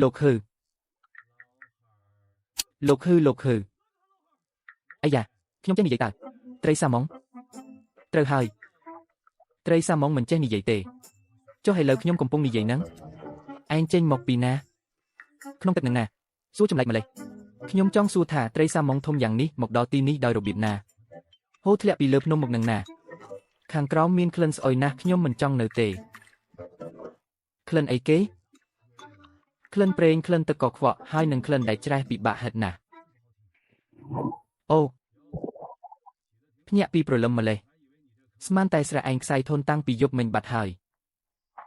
លោកហឺអាយ៉ាខ្ញុំចេះនិយាយតើត្រីសាម៉ុងត្រូវហើយត្រីសាម៉ុងមិនចេះនិយាយទេចុះឥឡូវខ្ញុំកំពុងនិយាយហ្នឹងឯងចេញមកពីណាក្នុងទឹកនឹងណាសួរចម្លែកម្លេះខ្ញុំចង់សួរថាត្រីសាម៉ុងធំយ៉ាងនេះមកដល់ទីនេះដោយរបៀបណាហូរធ្លាក់ពីលើភ្នំមកនឹងណាខាងក្រោមមានក្លិនស្អុយណាស់ខ្ញុំមិនចង់នៅទេក្លិនអីគេក្លិនប្រេងក្លិនទឹកកខ្វក់ហើយនឹងក្លិនដែលច្រេះពិបាកហិតណាស់អូភ្ញាក់ពីព្រលឹមម្លេះស្មានតែស្រះឯងខ្សែធនតាំងពីយប់មិញបាត់ហើយ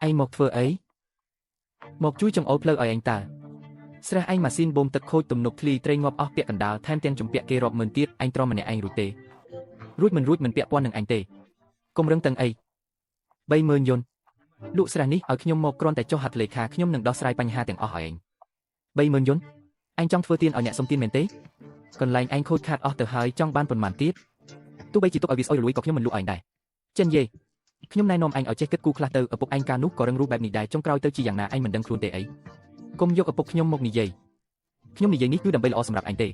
ឯងមកធ្វើអីមកជួយចង្អុលផ្លូវឲ្យឯងតើស្រះឯងម៉ាស៊ីនបូមទឹកខូចទំនប់ធ្លីត្រីងាប់អស់ពាក់កណ្ដាលថែមទាំងជំពាក់គេរាប់ម៉ឺនទៀតឯងទ្រាំម្នាក់ឯងរួចទេរួចមិនពាក់ព័ន្ធនឹងឯងទេកុំរឹងតឹងអី30000យន្តលក់ស្រះនេះឲ្យខ្ញុំមកគ្រាន់តែចុះហត្ថលេខាខ្ញុំនឹងដោះស្រាយបញ្ហាទាំងអស់ឲ្យឯង30000យន្តឯងចង់ធ្វើទានឲ្យអ្នកសុំទានមែនទេកន្លែងឯងខូចខាតអស់ទៅហើយចង់បានប៉ុន្មានទៀតទោះបីជាទុកឲ្យវាស្អុយរលួយក៏ខ្ញុំមិនលក់ឲ្យឯងដែរចិនយេខ្ញុំណែនាំឯងឲ្យចេះគិតគូរខ្លះទៅឪពុកឯងកាលនោះក៏រឹងរូសបែបនេះដែរចុងក្រោយទៅជាយ៉ាងណាឯងមិនដឹងខ្លួនទេអីកុំយកឪពុកខ្ញុំមកនិយាយខ្ញុំនិយាយនេះគឺដើម្បីល្អសម្រាប់ឯងទេ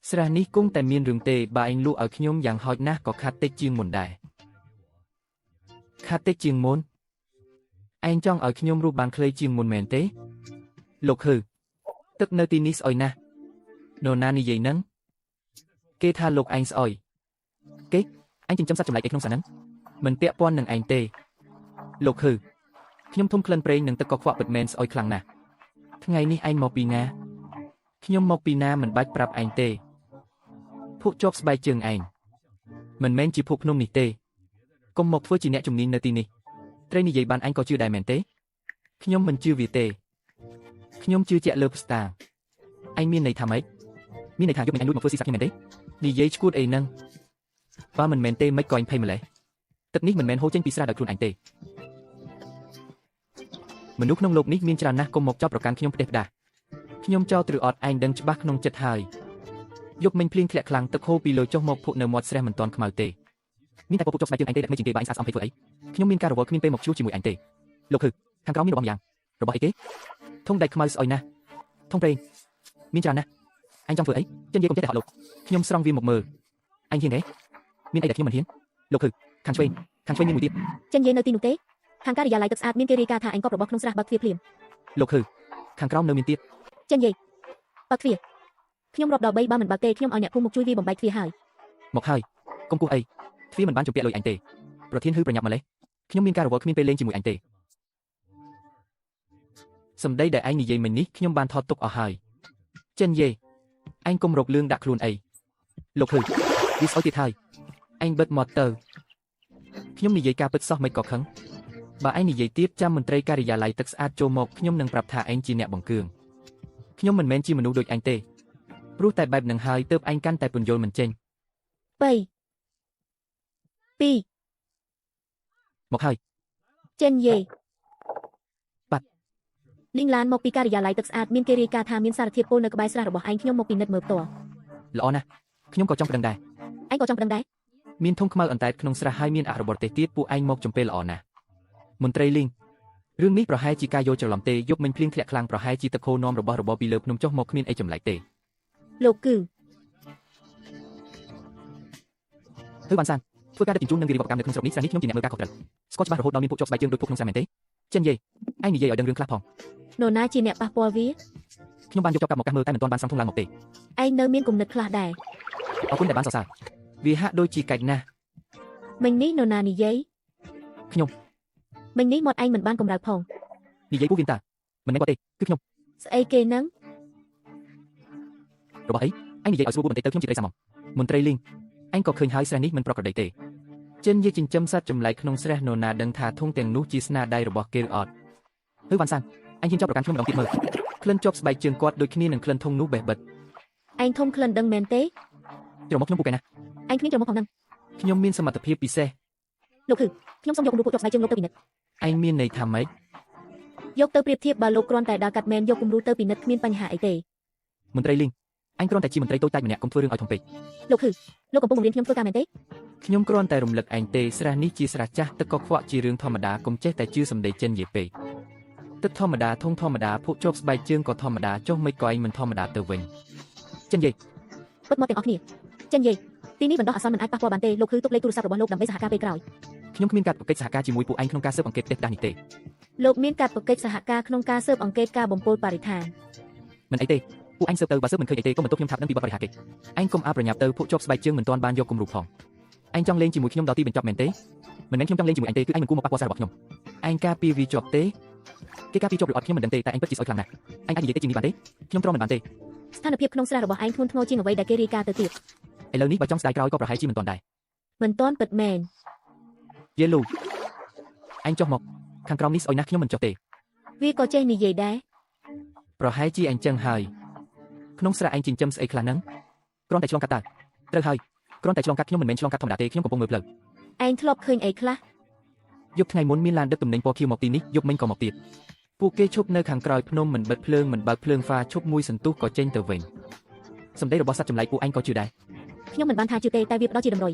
ស្រះនេះគង់តែមានរឿងទេបើឯងលក់ឲ្យខ្ញុំយ៉ាងហោចណាស់ក៏ខាតតិចជាងមុនដែរខាតតិចជាងមុនឯងចង់ឲ្យខ្ញុំរស់បានខ្លីជាងមុនមែនទេលោកហឺទឹកនៅទីនេះស្អុយណាស់នរណានិយាយហ្នឹងគេថាលោកឯងស្អុយគេអញចិញ្ចឹមសត្វចម្លែកឯក្នុងស្រះហ្នឹងមិនពាក់ព័ន្ធនឹងឯងទេលោកហឺខ្ញុំធំក្លិនប្រេងនិងទឹកកខ្វក់ពិតមែនស្អុយខ្លាំងណាស់ថ្ងៃនេះឯងមកពីណាខ្ញុំមកពីណាមិនបាច់ប្រាប់ឯងទេភក់ជាប់ស្បែកជើងឯងមិនមែនជាភក់ភ្នំនេះទេកុំមកធ្វើជាអ្នកជំនាញនៅទីនេះត្រីនិយាយបានអញក៏ជឿដែរមែនទេខ្ញុំមិនជឿវាទេខ្ញុំជឿជាក់លើផ្ស្តាឯងមានន័យថាម៉េចមានន័យថាយកមិនអញលួចមកធ្វើស៊ីសាច់ខ្ញុំមែនទេនិយាយឈួតអីហ្នឹងបើមិនមែនទេមិនក៏អញភ័យម្លេះទឹកនេះមិនមែនហូរចេញពីស្រះដោយខ្លួនឯងទេមនុស្សក្នុងលោកនេះមានច្រើនណាស់កុំមកចោទប្រកាន់ខ្ញុំផ្ដេសផ្ដាសខ្ញុំចោទឬអត់ឯងដឹងច្បាស់ក្នុងចិត្តហើយយកមិញភ្លៀងធ្លាក់ខ្លាំងទឹកហូរពីលើចុះមកភក់នៅមាត់ស្រះមិនទាន់ខ្មៅទេមានតែពពុះចុះស្បែកជើងឯងទេដែលមិនជាងគេបើឯងស្អាតស្អំពេកធ្វើអីខ្ញុំមានការរវល់គ្មានពេលមកជួបជាមួយឯងទេលោកហឺខាងក្រោមមានរបស់ម្យ៉ាងរបស់អីគេធុងដែកខ្មៅស្អុយណាស់ធុងប្រេងមានច្រើនណាស់ឯងចង់ធ្វើអីចិននិយាយកុំចេះតែហត់លោកខ្ញុំស្រង់វាមកមើលឯងហ៊ានទេមានអីដែលខ្ញុំមិនហ៊ានលោកហឺខាងឆ្វេងមានមួយទៀតចិននិយាយនៅទីនោះទេខាងការិយាល័យទឹកស្អាតមានគេរាយការណ៍ថាឯងកប់របស់ក្នុងស្រះបើកទ្វារភ្លាមលោកហឺខាងក្រោមនៅមានទៀតចិននិយាយបើកទ្វារខ្ញុំរាប់ដល់3បើមិនបើកទេខ្ញុំឲ្យអ្នកភូមិមកជួយវាបំបែកទ្វារហើយមកហើយកុំគោះអីទ្វារមិនបានជំពាក់លុយអញទេប្រធានហឺប្រញាប់ម្លេះខ្ញុំមានការរវល់គ្មានពេលលេងជាមួយអញទេសម្ដីដែលឯងនិយាយមិញនេះខ្ញុំបានថតទុកអស់ហើយចិនយេឯងកុំរកលឿងដាក់ខ្លួនអីលោកហឺវាស្អុយទៀតហើយឯងបិទមាត់ទៅខ្ញុំនិយាយការពិតសោះមិនក៏ខឹងបើឯងនិយាយទៀតចាំមន្ត្រីការិយាល័យទឹកស្អាតចូលមកខ្ញុំនឹងប្រាប់ថាឯងជាអ្នកបង្កើងខ្ញុំមិនមែនជាមនុស្សដូចឯងទេព្រោះតែបែបនឹងហើយទើបឯងកាន់តែពន្យល់មិនចេញ3 2មកហើយចិនយេបាត់លីងឡានមកពីការិយាល័យទឹកស្អាតមានគេរាយការណ៍ថាមានសារធាតុពុលនៅក្បែរស្រះរបស់ឯងខ្ញុំមកពិនិត្យមើលផ្ទាល់ល្អណាស់ខ្ញុំក៏ចង់ប្តឹងដែរឯងក៏ចង់ប្តឹងដែរមានធុងខ្មៅអន្តែតក្នុងស្រះហើយមានអរបរទេសទៀតពួកឯងមកចំពេលល្អណាស់មន្ត្រីលីងរឿងនេះប្រហែលជាការយល់ច្រឡំទេយប់មិញភ្លៀងធ្លាក់ខ្លាំងប្រហែលជាទឹកហូរនាំរបស់របរពីលើភ្នំចុះមកគ្មានអីចម្លែកទេលោកគឺធ្វើបានសានធ្វើការដឹកជញ្ជូននិងវិរិយកម្មនៅក្នុងស្រុកនេះស្រះនេះខ្ញុំជាអ្នកមើលការខុសត្រូវស្គាល់ច្បាស់រហូតដល់មានពួកជាប់ស្បែកជើងដូចពួកក្នុងស្រះមែនទេចិនយេឯងនិយាយឲ្យដឹងរឿងខ្លះផងនរណាជាអ្នកប៉ះពាល់វាខ្ញុំបានយកចប់កាប់មកកាស់មើលតែមិនទាន់បានស្រង់ធុងឡើងមកទេឯងនៅមានគំនិតខ្លះដែរអរគុណដែលបានសរសើរវាហាក់ដូចជាកាច់ណាស់មិញនេះនរណានិយាយខ្ញុំមិញនេះមាត់ឯងមិនបានកម្រើកផងនិយាយពួកវាតាមិនមែនគាត់ទេគឺខ្ញុំស្អីគេហ្នឹងរបស់អីឯងនិយាយឲ្យស្រួលបន្តិចទៅខ្ញុំជាត្រីសាម៉ុងមន្ត្រីលីងឯងក៏ឃើញហើយស្រះនេះមិនប្រក្រតីទេចិនយាចិញ្ចឹមសត្វចម្លែកក្នុងស្រះនរណាដឹងថាធុងទាំងនោះជាស្នាដៃរបស់គេឬអត់ហឺវ៉ាន់សានអញហ៊ានចាប់ប្រកាន់ខ្ញុំម្ដងទៀតមើលក្លិនជាប់ស្បែកជើងគាត់ដូចគ្នានឹងក្លិនធុងនោះបេះបិទឯងធំក្លិនដឹងមែនទេច្រមុះខ្ញុំពូកែណាឯងគ្មានច្រមុះផងហ្នឹងខ្ញុំមានសមត្ថភាពពិសេសលោកគឺខ្ញុំសូមយកគំរូពួកជាប់ស្បែកជើងលោកទៅពិនិត្យឯងមានន័យថាម៉េចយកទៅប្រៀបធៀបបើលោកគ្រាន់តែដើរកាត់មែនយកគំរូទៅពិនិត្យគ្មានបញ្ហាអីទេមន្ត្រីលីងអញគ្រាន់តែជាមន្ត្រីតូចតាចម្នាក់កុំធ្វើរឿងឲ្យធំពេកលោកគឺលោកកំពុងបង្រៀនខ្ញុំធ្វើការមែនទេខ្ញុំគ្រាន់តែរំលឹកឯងទេស្រះនេះជាស្រះចាស់ទឹកកខ្វក់ជារឿងធម្មតាកុំចេះតែជឿសម្ដីចិននិយាយពេក Tức thom mà đá thông thom mà đá phụ chốt bài chương có thom mà đá chốt mấy coi mình thom mà đá từ vinh. Chân gì? ពិតមកទាំងអស់គ្នាចិននិយាយទីនេះបណ្ដោះអាសន្នមិនអាចប៉ះពាល់បានទេលោកគឺទុកលេខទូរស័ព្ទរបស់លោកដើម្បីសហការពេលក្រោយ ខ្ញុំគ្មានកាតព្វកិច្ចសហការជាមួយពួកឯងក្នុងការស៊ើបអង្កេតផ្ទះដាស់នេះទេ លោកមានកាតព្វកិច្ចសហការក្នុងការស៊ើបអង្កេតការបំពុលបរិស្ថាន មិនអីទេពួកឯងស៊ើបទៅបើស៊ើបមិនឃើញអីទេក៏មិនទុកខ្ញុំថាប់ដឹងពីបទបរិហាគេឯងកុំអាប្រញាប់ទៅពួកជាប់ស្បែកជើងមិនទាន់បានយកគំរូផងឯងចង់លេងជាមួយខ្ញុំដល់ទីបញ្ចប់មែនទេមិនមែនខ្ញុំចង់លេងជាមួយឯងទេគឺឯងមិនគួរមកប៉ះពាល់សាររបស់ខ្ញុំឯងការពារវាជាប់ទេគេការពារជាប់ឬអត់ខ្ញុំមិនដឹងទេតែឯងពិតជាស្អុយខ្លាំងណាស់ឯងអាចនិយាយទេជាងនេះបានទេខ្ញុំទ្រាំមិនបានទេ ស្ថានភាពក្នុងស្រះរបស់ឯងធ្ងន់ធ្ងរជាងអ្វីដែលគេរាយការណ៍ទៅទៀត ឥឡូវនេះបើចង់ស្ដាយក្រោយក៏ប្រហែលជាមិនទាន់ដែរ មិនទាន់ពិតមែន យេលូឯងចុះមកខាងក្រោមនេះស្អុយណាស់ខ្ញុំមិនចុះទេ វាក៏ចេះនិយាយដែរ ប្រហែលជាឯងចឹងហើយក្នុងស្រះឯងចិញ្ចឹមស្អីខ្លះហ្នឹងគ្រាន់តែឆ្លងកាត់តើត្រូវហើយគ្រាន់តែឆ្លងកាត់ខ្ញុំមិនមែនឆ្លងកាត់ធម្មតាទេខ្ញុំកំពុងមើលផ្លូវ ឯងធ្លាប់ឃើញអីខ្លះ យប់ថ្ងៃមុនមានឡានដឹកទំនិញពណ៌ខៀវមកទីនេះយប់មិញក៏មកទៀតពួកគេឈប់នៅខាងក្រោយភ្នំមិនបិទភ្លើងមិនបើកភ្លើងហ្វាឈប់មួយសន្ទុះក៏ចេញទៅវិញសម្ដីរបស់សត្វចម្លែកពួកឯងក៏ជឿដែរ ខ្ញុំមិនបានថាជឿទេតែវាផ្ដោតជាតម្រុយ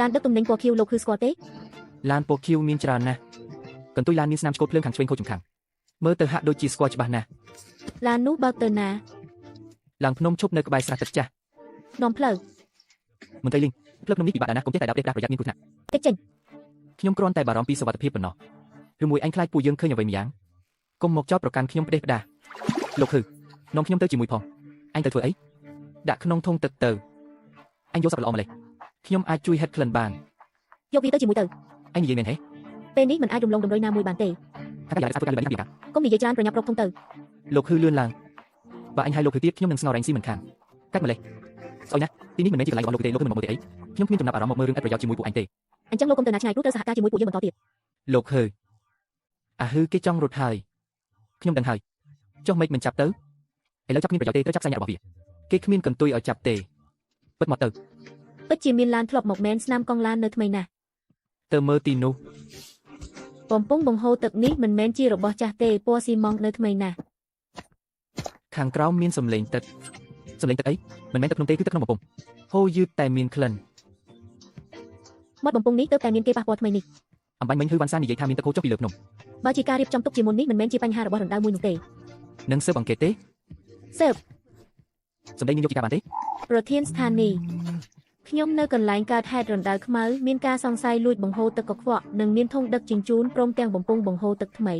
ឡានដឹកទំនិញពណ៌ខៀវលោកគឺស្គាល់ទេ ឡានពណ៌ខៀវមានច្រើនណាស់កន្ទុយឡានមានស្នាមឆ្កូតភ្លើងខាងឆ្វេងខូចជំខាងមើលទៅហាក់ដូចជាស្គាល់ច្បាស់ណាស់ ឡាននោះបើកទៅណា ឡើងភ្នំឈប់នៅក្បែរស្រះទឹកចាស់ នាំផ្លូវ មន្ត្រីលីងផ្លូវភ្នំនេះពិបាកណាស់កុំចេះតែដាប់ដេកដាស់ប្រយ័ត្នមានគ្រោះថ្នាក់ តិចចេញ ខ្ញុំគ្រាន់តែបារម្ភពីសុវត្ថិភាពប៉ុណ្ណោះឬមួយឯងខ្លាចពួកយើងឃើញអ្វីម្យ៉ាងកុំមកចោទប្រកាន់ខ្ញុំផ្ដេសផ្ដាសលោកហឺនាំខ្ញុំទៅជាមួយផងឯងទៅធ្វើអីដាក់ក្នុងធុងទឹកទៅឯងយកសັບល្អម្លេះខ្ញុំអាចជួយហិតក្លិនបាន យកវាទៅជាមួយទៅ ឯងនិយាយមែនហេ ពេលនេះមិនអាចរំលងតម្រុយណាមួយបានទេ ថាកាយ៉ាងស្អាតធ្វើការល្បីណាស់ពីកា កុំនិយាយច្រើនប្រញាប់រកធំទៅ លោកហឺលឿនឡើងបើអញឲ្យលោកហឺទៀតខ្ញុំនឹងស្ងោរឯងស៊ីមិនខានកាច់ម្លេះស្អុយណាស់ទីនេះមិនមែនជាកន្លែងរបស់លោកទេលោកគឺមិនមកមើលទេអីខ្ញុំគ្មានចំណាប់អារម្មណ៍មកមើលរឿងឥតប្រយោជន៍ជាមួយពួកអញទេ អញ្ចឹងលោកកុំទៅណាឆ្ងាយព្រោះត្រូវសហការជាមួយពួកយើងបន្តទៀត លោកហឺអាហឺគេចង់រត់ហើយខ្ញុំដឹងហើយចុះមិនមិនចាប់ទៅឥឡូវចាប់គ្មានប្រយោជន៍ទេត្រូវចាប់ផ្សាយអ្នករបស់វាគេគ្មានកន្ទុយឲ្យចាប់ទេពិតមកទៅ ពិតជាមានឡានធ្លាប់មកមែនស្នាមកង់ឡាននៅថ្មីណាស់ ទៅមើលទីនោះ បំពង់បង្ហូរទឹកនេះមិនមែនជារបស់ចាស់ទេពណ៌ស៊ីម៉ង់នៅថ្មីណាស់ ខាងក្រោមមានសំឡេងទឹកអីមិនមែនទឹកក្នុងទេគឺទឹកក្នុងបំពង់ហូរយឺតតែមានក្លិន មាត់បំពង់នេះទើបតែមានគេប៉ះពាល់ថ្មីនេះ អំបញ្ញមិញហឺវ៉ាន់សានិយាយថាមានទឹកហូរចុះពីលើភ្នំ បើជាការរៀបចំទុកជាមុននេះមិនមែនជាបញ្ហារបស់រណ្ដៅមួយនោះទេ នឹងស៊ើបអង្កេតទេ ស៊ើប សម្ដីនាងយកពីការបានទេ ប្រធានស្ថានីយ៍ខ្ញុំនៅកន្លែងកើតហេតុរណ្ដៅខ្មៅមានការសង្ស័យលួចបង្ហូរទឹកកខ្វក់និងមានធុងដឹកជញ្ជូនព្រមទាំងបំពង់បង្ហូរទឹកថ្មី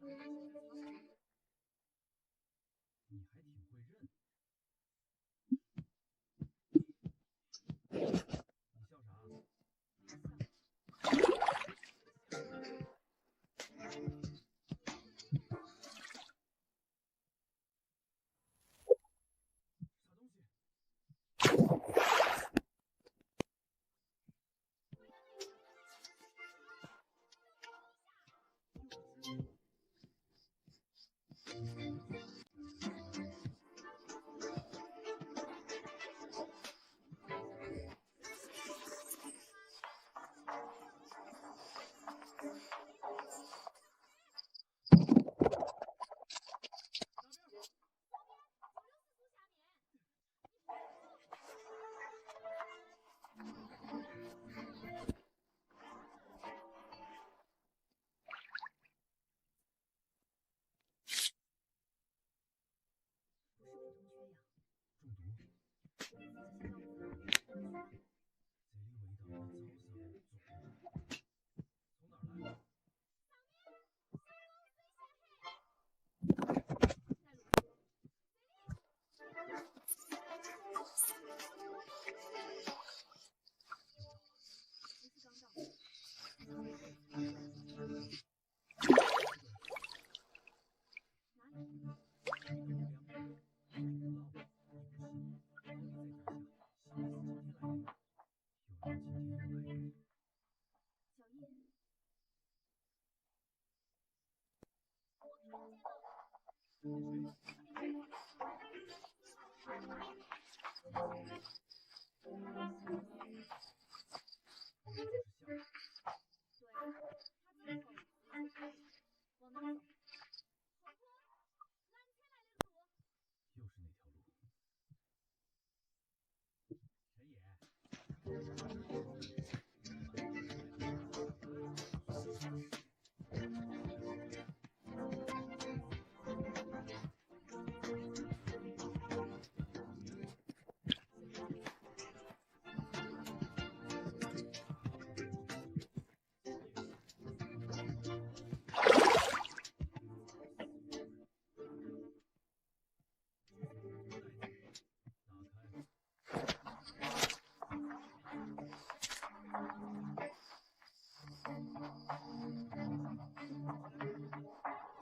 你还挺会认。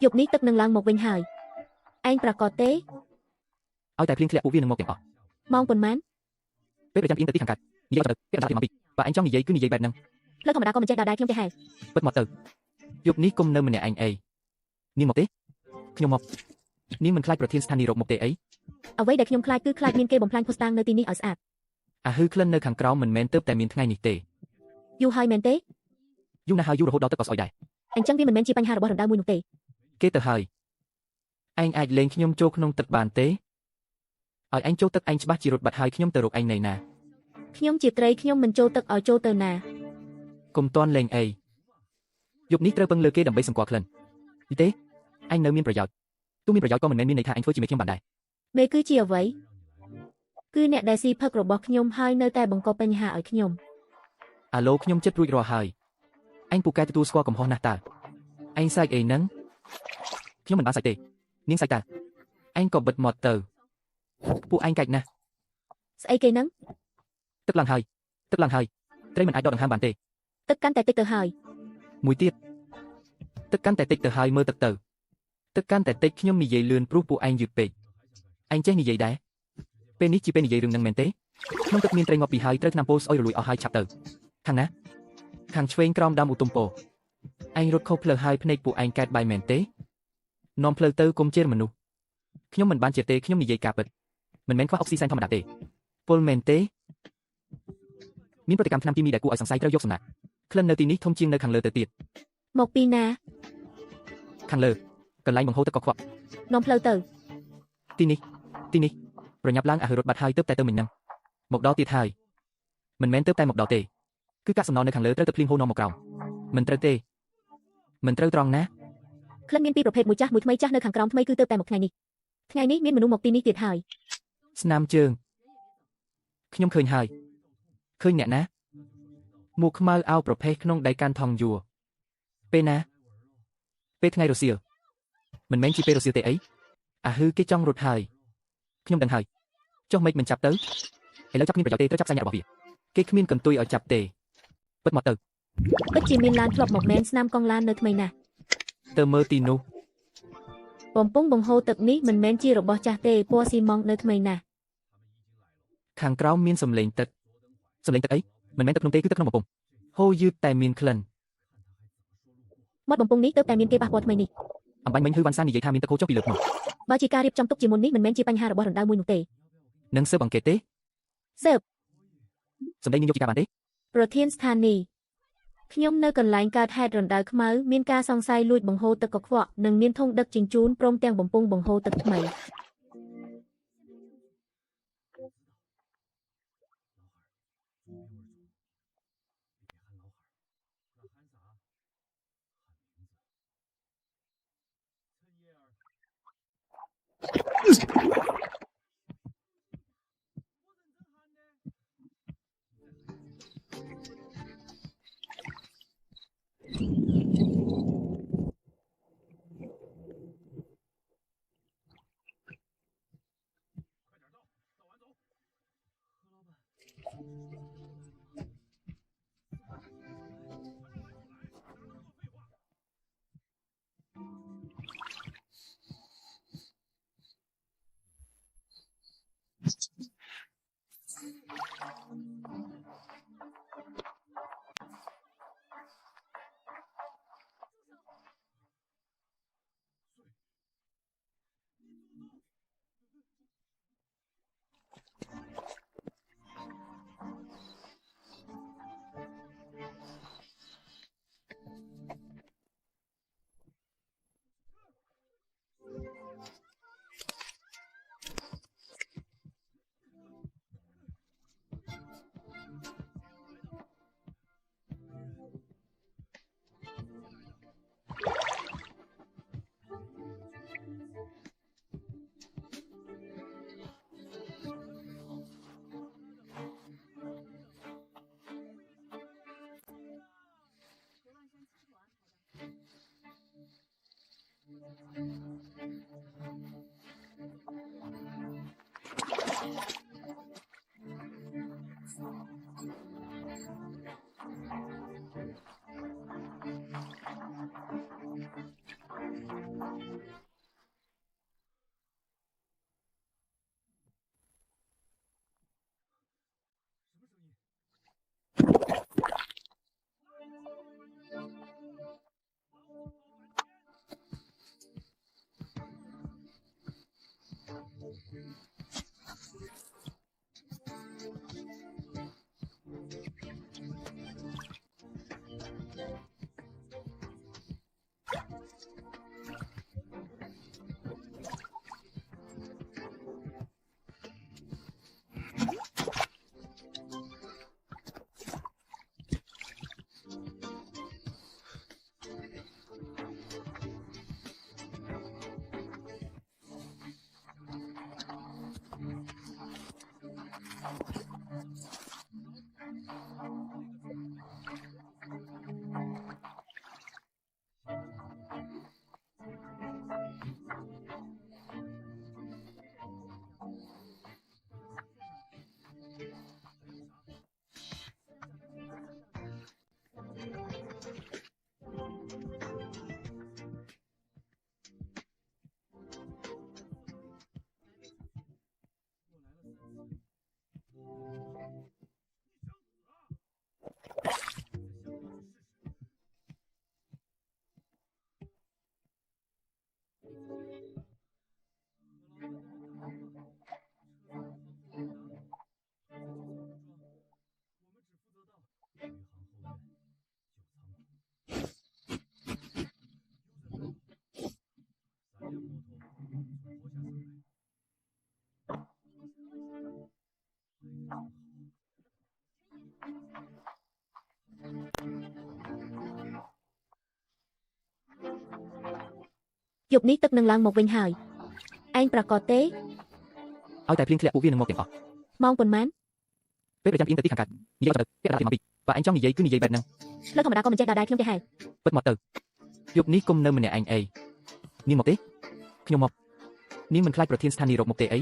យប់នេះទឹកនឹងឡើងមកវិញហើយឯងប្រកាសទេ ឲ្យតែភ្លៀងធ្លាក់ពួកវានឹងមកទាំងអស់ ម៉ោងប៉ុន្មាន ពេលប្រចាំទីខាងកើតនិយាយទៅពេលអណ្ដាតទីម៉ោង2បើអញចង់និយាយគឺនិយាយបែបហ្នឹង ផ្លូវធម្មតាក៏មិនចេះដល់ដែរខ្ញុំទេហេ ពិតមកទៅយប់នេះគុំនៅម្នាក់ឯងអីនាងមកទេខ្ញុំមកនាងមិនខ្លាចប្រធានស្ថានីយ៍រកមកទេអី អ្វីដែលខ្ញុំខ្លាចគឺខ្លាចមានគេបំផ្លាញភស្តុតាងនៅទីនេះឲ្យស្អាត អាហឺក្លិននៅខាងក្រោមមិនមែនទៅតែមានថ្ងៃនេះទេ យូរហើយមែនទេ យូរណាស់ហើយយូររហូតដល់ទឹកក៏ស្អុយដែរ អញ្ចឹងវាមិនមែនជាបញ្ហារបស់រណ្ដៅមួយនោះទេ គេទៅហើយឯងអាចលេងខ្ញុំចូលក្នុងទឹកបានទេឲ្យឯងចូលទឹកឯងច្បាស់ជារត់បាត់ហើយខ្ញុំទៅរកឯងនៅណា ខ្ញុំជាត្រីខ្ញុំមិនចូលទឹកឲ្យចូលទៅណា កុំតន់លេងអីយប់នេះត្រូវពឹងលើគេដើម្បីសម្គាល់ក្លិនយីទេឯងនៅមានប្រយោជន៍ទោះមានប្រយោជន៍ក៏មិនមែនមានន័យថាឯងធ្វើជាមេខ្ញុំបានដែរ មេគឺជាអ្វីគឺអ្នកដែលស៊ីផឹករបស់ខ្ញុំហើយនៅតែបង្កបញ្ហាឲ្យខ្ញុំ អាឡូខ្ញុំចិត្តរួចរាល់ហើយឯងពូកែទទួលស្គាល់កំហុសណាស់តើឯងសាច់អីហ្នឹងខ្ញុំមិនបានសាច់ទេនាងសាច់តើឯងក៏បិទមាត់ទៅពួកឯងកាច់ណាស់ ស្អីគេហ្នឹង ទឹកឡើងហើយត្រីមិនអាចដកដង្ហើមបានទេ ទឹកកាន់តែតិចទៅហើយ មួយទៀតទឹកកាន់តែតិចទៅហើយមើលទឹកទៅទឹកកាន់តែតិចខ្ញុំនិយាយលឿនព្រោះពួកឯងយឺតពេកឯងចេះនិយាយដែរពេលនេះជាពេលនិយាយរឿងហ្នឹងមែនទេក្នុងទឹកមានត្រីងាប់ពីហើយត្រូវថ្នាំពោស្អុយរលួយអស់ហើយឆាប់ទៅខាងណាខាងឆ្វេងក្រោមដើមឧទុំពោឯងរត់ខុសផ្លូវហើយភ្នែកពួកឯងកែតបាយមែនទេនាំផ្លូវទៅគុំជាមនុស្សខ្ញុំមិនបានជាទេខ្ញុំនិយាយការពិតមិនមែនខ្វះអុកស៊ីសែនធម្មតាទេពលមែនទេមានប្រតិកម្មថ្នាំគីមីដែលគួរឲ្យសង្ស័យត្រូវយកសំណាក់ក្លិននៅទីនេះធំជាងនៅខាងលើទៅទៀត មកពីណា ខាងលើកន្លែងបង្ហូរទឹកកខ្វក់ នាំផ្លូវទៅ ទីនេះប្រញាប់ឡើងអាហឺរត់បាត់ហើយទៅតែទៅមិញហ្នឹងមកដល់ទៀតហើយមិនមែនទៅតែមកដល់ទេគឺកាកសំណល់នៅខាងលើត្រូវទៅភ្លៀងហូរនាំមកក្រោមមិនត្រូវទេមិនត្រូវត្រង់ណា ក្លិនមានពីរប្រភេទមួយចាស់មួយថ្មីចាស់នៅខាងក្រោមថ្មីគឺទៅតែមកថ្ងៃនេះមានមនុស្សមកទីនេះទៀតហើយ ស្នាមជើងខ្ញុំឃើញហើយឃើញអ្នកណាមួកខ្មៅអោប្រភេទក្នុងដៃកាន់ថងយួរពេលណាពេលថ្ងៃរសៀលមិនមែនជាពេលរសៀលទេអីអាហឺគេចង់រត់ហើយខ្ញុំដឹងហើយចុះមិនមិនចាប់ទៅឥឡូវចាប់គ្មានប្រយោជន៍ទេត្រូវចាប់សាច់ញាក់របស់វាគេគ្មានកន្ទុយឲ្យចាប់ទេពិតមកទៅ ពិតជាមានឡានធ្លាប់មកមែនស្នាមកង់ឡាននៅថ្មីណាស់ ទៅមើលទីនោះ បំពង់បង្ហូរទឹកនេះមិនមែនជារបស់ចាស់ទេពណ៌ស៊ីម៉ង់នៅថ្មីណាស់ ខាងក្រោមមានសំឡេងទឹកអីមិនមែនទឹកក្នុងទេគឺទឹកក្នុងបំពង់ហូរយឺតតែមានក្លិន មាត់បំពង់នេះទៅតែមានគេប៉ះពាល់ថ្មីនេះ អំបញ្ញមិញហឺវ៉ាន់សាននិយាយថាមានទឹកហូរចុះពីលើភ្នំ បើជាការរៀបចំទុកជាមុននេះមិនមែនជាបញ្ហារបស់រណ្ដៅមួយនោះទេ នឹងស៊ើបអង្កេតទេ ស៊ើប សម្ដីនាងយកពីការបានទេ ប្រធានស្ថានីយ៍ខ្ញុំនៅកន្លែងកើតហេតុរណ្ដៅខ្មៅមានការសង្ស័យលួចបង្ហូរទឹកកខ្វក់និងមានធុងដឹកជញ្ជូនព្រមទាំងបំពង់បង្ហូរទឹកថ្មី 我យប់នេះទឹកនឹងឡើងមកវិញហើយឯងប្រកាសទេ ឲ្យតែភ្លៀងធ្លាក់ពួកវានឹងមកទាំងអស់ ម៉ោងប៉ុន្មាន ពេលប្រចាំទីទៅទីខាងកើតនិយាយទៅពាក់កណ្ដាលទីម៉ោង2បើឯងចង់និយាយគឺនិយាយបែបហ្នឹង ផ្លូវធម្មតាក៏មិនចេះដល់ដែរខ្ញុំទេហេ ពិតមកទៅយប់នេះគុំនៅម្នាក់ឯងអីនាងមកទេខ្ញុំមកនាងមិនខ្លាចប្រធានស្ថានីយ៍រកមកទេអី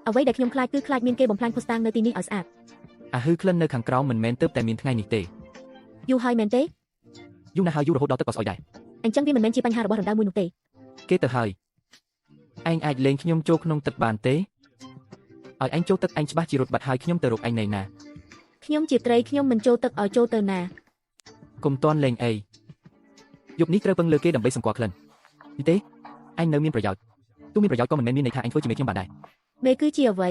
អ្វីដែលខ្ញុំខ្លាចគឺខ្លាចមានគេបំផ្លាញភស្តុតាងនៅទីនេះឲ្យស្អាត អាហឺក្លិននៅខាងក្រោមមិនមែនទៅតែមានថ្ងៃនេះទេ យូរហើយមែនទេ យូរណាស់ហើយយូររហូតដល់ទឹកក៏ស្អុយដែរ អញ្ចឹងវាមិនមែនជាបញ្ហារបស់រណ្ដៅមួយនោះទេ គេទៅហើយឯងអាចលេងខ្ញុំចូលក្នុងទឹកបានទេឲ្យឯងចូលទឹកឯងច្បាស់ជារត់បាត់ហើយខ្ញុំទៅរកឯងនៅណា ខ្ញុំជាត្រីខ្ញុំមិនចូលទឹកឲ្យចូលទៅណា កុំតន់លេងអីយប់នេះត្រូវពឹងលើគេដើម្បីសម្គាល់ក្លិននេះទេឯងនៅមានប្រយោជន៍ទោះមានប្រយោជន៍ក៏មិនមែនមានន័យថាឯងធ្វើជាមេខ្ញុំបានដែរ មេគឺជាអ្វី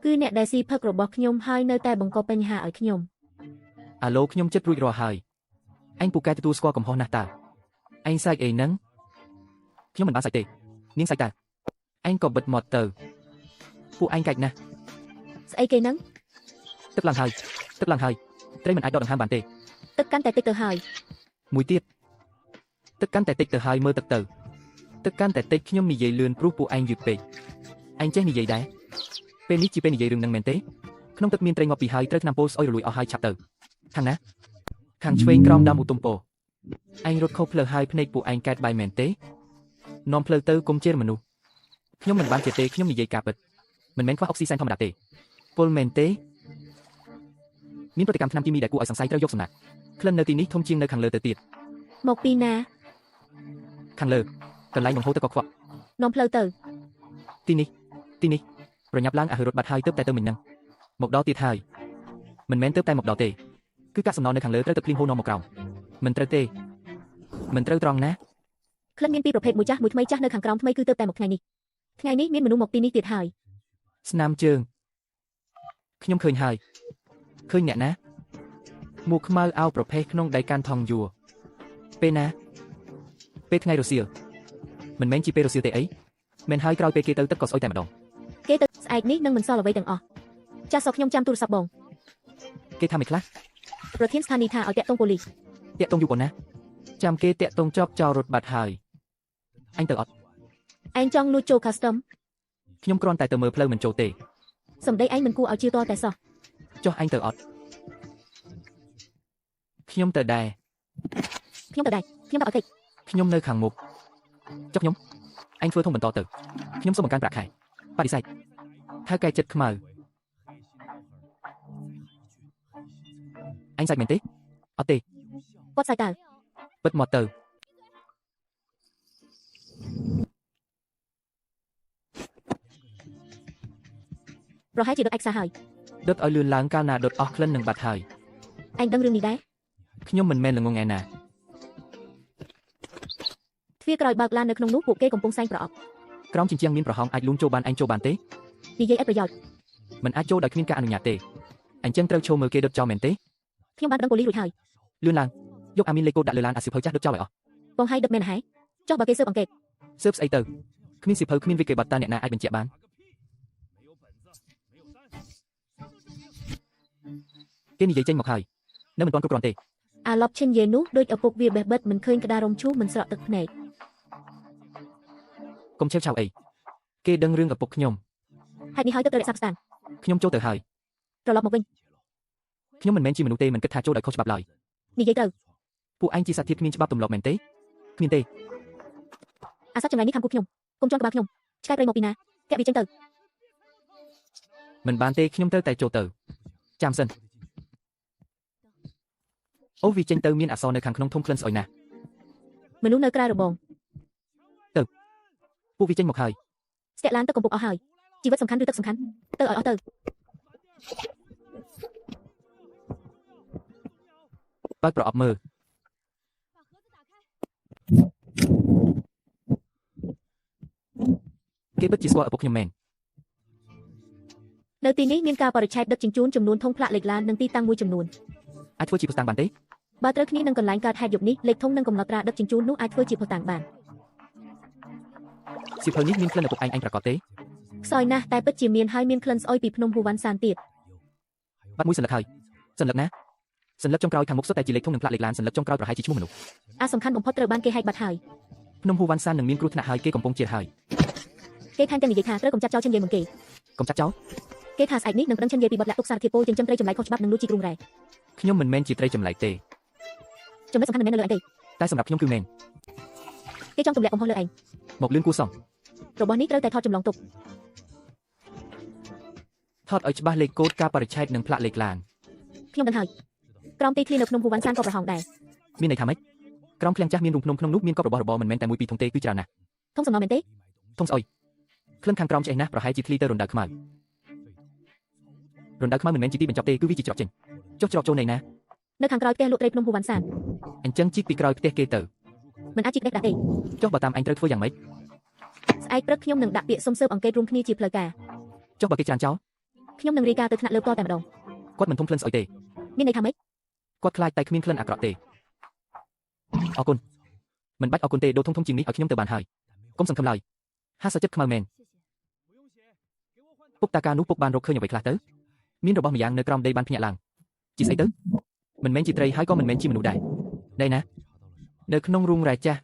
គឺអ្នកដែលស៊ីផឹករបស់ខ្ញុំហើយនៅតែបង្កបញ្ហាឲ្យខ្ញុំ អាឡូខ្ញុំចិត្តរួចរាល់ហើយឯងពូកែទទួលស្គាល់កំហុសណាស់តើឯងសាច់អីហ្នឹងខ្ញុំមិនបានសាច់ទេនាងសាច់តើឯងក៏បិទមាត់ទៅពួកឯងកាច់ណាស់ ស្អីគេហ្នឹង ទឹកឡើងហើយត្រីមិនអាចដកដង្ហើមបានទេ ទឹកកាន់តែតិចទៅហើយ មួយទៀតទឹកកាន់តែតិចទៅហើយមើលទឹកទៅទឹកកាន់តែតិចខ្ញុំនិយាយលឿនព្រោះពួកឯងយឺតពេកឯងចេះនិយាយដែរពេលនេះជាពេលនិយាយរឿងហ្នឹងមែនទេក្នុងទឹកមានត្រីងាប់ពីហើយត្រូវថ្នាំពោស្អុយរលួយអស់ហើយឆាប់ទៅខាងណាខាងឆ្វេងក្រោមដើមឧទុំពោឯងរត់ខុសផ្លូវហើយភ្នែកពួកឯងកែតបាយមែនទេនាំផ្លូវទៅគុំជាមនុស្សខ្ញុំមិនបានជាទេខ្ញុំនិយាយការពិតមិនមែនខ្វះអុកស៊ីសែនធម្មតាទេពលមែនទេ មានប្រតិកម្មថ្នាំគីមីដែលគួរឲ្យសង្ស័យត្រូវយកសម្ងាត់ក្លិននៅទីនេះធំជាងនៅខាងលើទៅទៀត មកពីណា ខាងលើកន្លែងបង្ហូរទឹកកខ្វក់ នាំផ្លូវទៅ ទីនេះប្រញាប់ឡើងឲ្យរត់បាត់ហើយទើបតែទៅមិញហ្នឹងមកដល់ទៀតហើយមិនមែនទើបតែមកដល់ទេគឺកាកសំណល់នៅខាងលើត្រូវទឹកភ្លៀងហូរនាំមកក្រោមមិនត្រូវទេមិនត្រូវត្រង់ណា ក្លិនមានពីរប្រភេទមួយចាស់មួយថ្មីចាស់នៅខាងក្រោមថ្មីគឺទើបតែមកថ្ងៃនេះមានមនុស្សមកទីនេះទៀតហើយ ស្នាមជើងខ្ញុំឃើញហើយឃើញអ្នកណាមួកខ្មៅអោប្រភេទក្នុងដៃកាន់ថងយួរពេលណាពេលថ្ងៃរសៀលមិនមែនជាពេលរសៀលទេអីមិនហើយក្រោយពេលគេទៅទឹកក៏ស្អុយតែម្ដង គេទៅស្អែកនេះនឹងមិនសល់អ្វីទាំងអស់ចាស់សក់ខ្ញុំចាំទូរស័ព្ទបង គេថាមិនខ្លះ ប្រធានស្ថានីយ៍ថាឲ្យតាក់ទងប៉ូលីស តាក់ទងយូរប៉ុណ្ណាចាំគេតាក់ទងចប់ចោលរត់បាត់ហើយអញទៅអត់ ឯងចង់លួចចូល custom ខ្ញុំគ្រាន់តែទៅមើលផ្លូវមិនចូលទេ សម្ដីឯងមិនគួរឲ្យជឿតតែសោះ ចុះអញទៅអត់ខ្ញុំទៅដែរ ខ្ញុំទៅដែរខ្ញុំទៅអត់ទេ ខ្ញុំនៅខាងមុខចុះខ្ញុំអញធ្វើធំបន្តទៅខ្ញុំសូមបង្កើនប្រាក់ខែបដិសេធថៅកែចិត្តខ្មៅអញសាច់មែនទេអត់ទេ គាត់សាយតើ ពិតមកទៅប្រហែលជាដុតឯកសារហើយ ដុតឲ្យលឿនឡើងកាលណាដុតអស់ក្លិននឹងបាត់ហើយ ឯងដឹងរឿងនេះដែរ ខ្ញុំមិនមែនល្ងងឯណា ទ្វារក្រោយបើកឡាននៅក្នុងនោះពួកគេកំពុងសែងប្រអប់ ក្រោមជញ្ជាំងមានប្រហោងអាចលូនចូលបានអញចូលបានទេ និយាយឥតប្រយោជន៍ មិនអាចចូលដោយគ្មានការអនុញ្ញាតទេអញ្ចឹងត្រូវឈរមើលគេដុតចោលមែនទេ ខ្ញុំបានដឹងប៉ូលីសរួចហើយ លឿនឡើងយកអាមីនលេខកូដដាក់លើឡានអាសៀវភៅចាស់ដុតចោលឲ្យអស់ បងហើយដឹកមែនហ៎ចុះបើគេស៊ើបអង្កេត ស៊ើបស្អីទៅគ្មានសៀវភៅគ្មានវិកេប័ត្រតាអ្នកណាអាចបញ្ជាក់បានគេនិយាយចេញមកហើយនៅមិនទាន់គ្រប់គ្រាន់ទេ អាឡប់ឈិនយេនោះដូចឪពុកវាបេះបិទមិនឃើញក្តាររំឈូសមិនស្រក់ទឹកភ្នែក កុំឆេវឆាវអីគេដឹងរឿងឪពុកខ្ញុំ ហេតុនេះហើយទៅត្រូវរក្សាស្តាន ខ្ញុំចូលទៅហើយ ត្រឡប់មកវិញ ខ្ញុំមិនមែនជាមនុស្សទេមិនគិតថាចូលដោយខុសច្បាប់ឡើយ និយាយទៅ ពួកឯងជាសាធារគ្មានច្បាប់ទម្លាប់មែនទេគ្មានទេ អាសត្វចម្លែកនេះខាំគូខ្ញុំកុំជន់ក្បាលខ្ញុំឆ្កែព្រៃមកពីណាគេវាចេញទៅ មិនបានទេខ្ញុំត្រូវតែចូលទៅចាំសិនអូវាចេញទៅមានអក្សរនៅខាងក្នុងធុងក្លិនស្អុយណាស់ មនុស្សនៅក្រៅរបង ពួកវាចេញមកហើយ ស្ទាក់ឡានទឹកកំពុកអស់ហើយជីវិតសំខាន់ឬទឹកសំខាន់ទៅឲ្យអស់ទៅ បើកប្រអប់មើលគេពិតជាស្គាល់ឪពុកខ្ញុំមែន នៅទីនេះមានការបរិច្ឆេទដឹកជញ្ជូនចំនួនធុងផ្លាកលេខឡាននិងទីតាំងមួយចំនួន អាចធ្វើជាភស្តុតាងបានទេ បើត្រូវគ្នានឹងកន្លែងកើតហេតុយប់នេះលេខធុងនិងកំណត់ត្រាដឹកជញ្ជូននោះអាចធ្វើជាភស្តុតាងបាន សៀវភៅនេះមានក្លិនឪពុកឯងប្រកបទេ ខ្សោយណាស់តែពិតជាមានហើយមានក្លិនស្អុយពីភ្នំហ៊ូវ៉ាន់សានទៀត បាត់មួយសន្លឹកហើយសន្លឹកណាសន្លឹកចុងក្រោយខាងមុខសុទ្ធតែជាលេខធុងនិងផ្លាកលេខឡានសន្លឹកចុងក្រោយប្រហែលជាឈ្មោះមនុស្ស អាសំខាន់បំផុតត្រូវបានគេហែកបាត់ហើយ ភ្នំហ៊ូវ៉ាន់សាននឹងមានគ្រោះថ្នាក់ហើយគេកំពុងជិះហើយ គេថែមទាំងនិយាយថាត្រូវកំចាត់ចោលឈិនយាយមុនគេ កុំចាត់ចោល គេថាស្អែកនេះនឹងប្តឹងឈិនយាយពីបទលាក់ទុកសារធាតុពុលចិញ្ចឹមត្រីចម្លែកខុសច្បាប់និងលួចជីករុងរ៉ែ ខ្ញុំមិនមែនជាត្រីចម្លែកទេ ចំណុចសំខាន់មិនមែននៅលើឯងទេ តែសម្រាប់ខ្ញុំគឺមែន គេចង់ទម្លាក់កំហុសលើឯង មកលឿនគួរសម របស់នេះត្រូវតែថតចម្លងទុក ថតឲ្យច្បាស់លេខកូដការបរិច្ឆេទនិងផ្លាកលេខឡាន ខ្ញុំដឹងហើយក្រោមទីធ្លានៅភ្នំហ៊ូវ៉ាន់សានក៏ប្រហោងដែរ មានន័យថាម៉េចក្រោមឃ្លាំងចាស់មានរូងភ្នំក្នុងនោះមានកប់របស់របរមិនមែនតែមួយពីរធុងទេគឺច្រើនណាស់ ធំសំណល់មែនទេ ធុងស្អុយក្លិនខាងក្រោមឆ្អេះណាស់ប្រហែលជាធ្លីទៅរណ្ដៅខ្មៅរណ្ដៅខ្មៅមិនមែនជាទីបញ្ចប់ទេគឺវាជាច្រកចេញចុះច្រកចូលណីណា នៅខាងក្រោយផ្ទះលក់ត្រីភ្នំហ៊ូវ៉ាន់សាន អញ្ចឹងជីកពីក្រោយផ្ទះគេទៅ មិនអាចជីកដេកដាក់ទេ ចុះបើតាមអញត្រូវធ្វើយ៉ាងម៉េច ស្អែកព្រឹកខ្ញុំនឹងដាក់ពាក្យសុំស៊ើបអង្កេតរួមគ្នាជាផ្លូវការ ចុះបើគេច្រានចោល ខ្ញុំនឹងរាយការណ៍ទៅថ្នាក់លើផ្ទាល់តែម្ដង គាត់មិនធំក្លិនស្អុយទេ មានន័យថាម៉េច គាត់ខ្លាចតែគ្មានក្លិនអាក្រក់ទេអរគុណមិនបាច់អរគុណទេដូរធំជាងនេះឲ្យខ្ញុំទៅបានហើយកុំសង្ឃឹមឡើយ57ខ្មៅមែនពុកតាកានោះពុកបានរកឃើញអ្វីខ្លះទៅមានរបស់ម្យ៉ាងនៅក្រោមដីបានភ្ញាក់ឡើងជាស្អីទៅមិនមែនជាត្រីហើយក៏មិនមែនជាមនុស្សដែរណែណានៅក្នុងរូងរ៉ែចាស់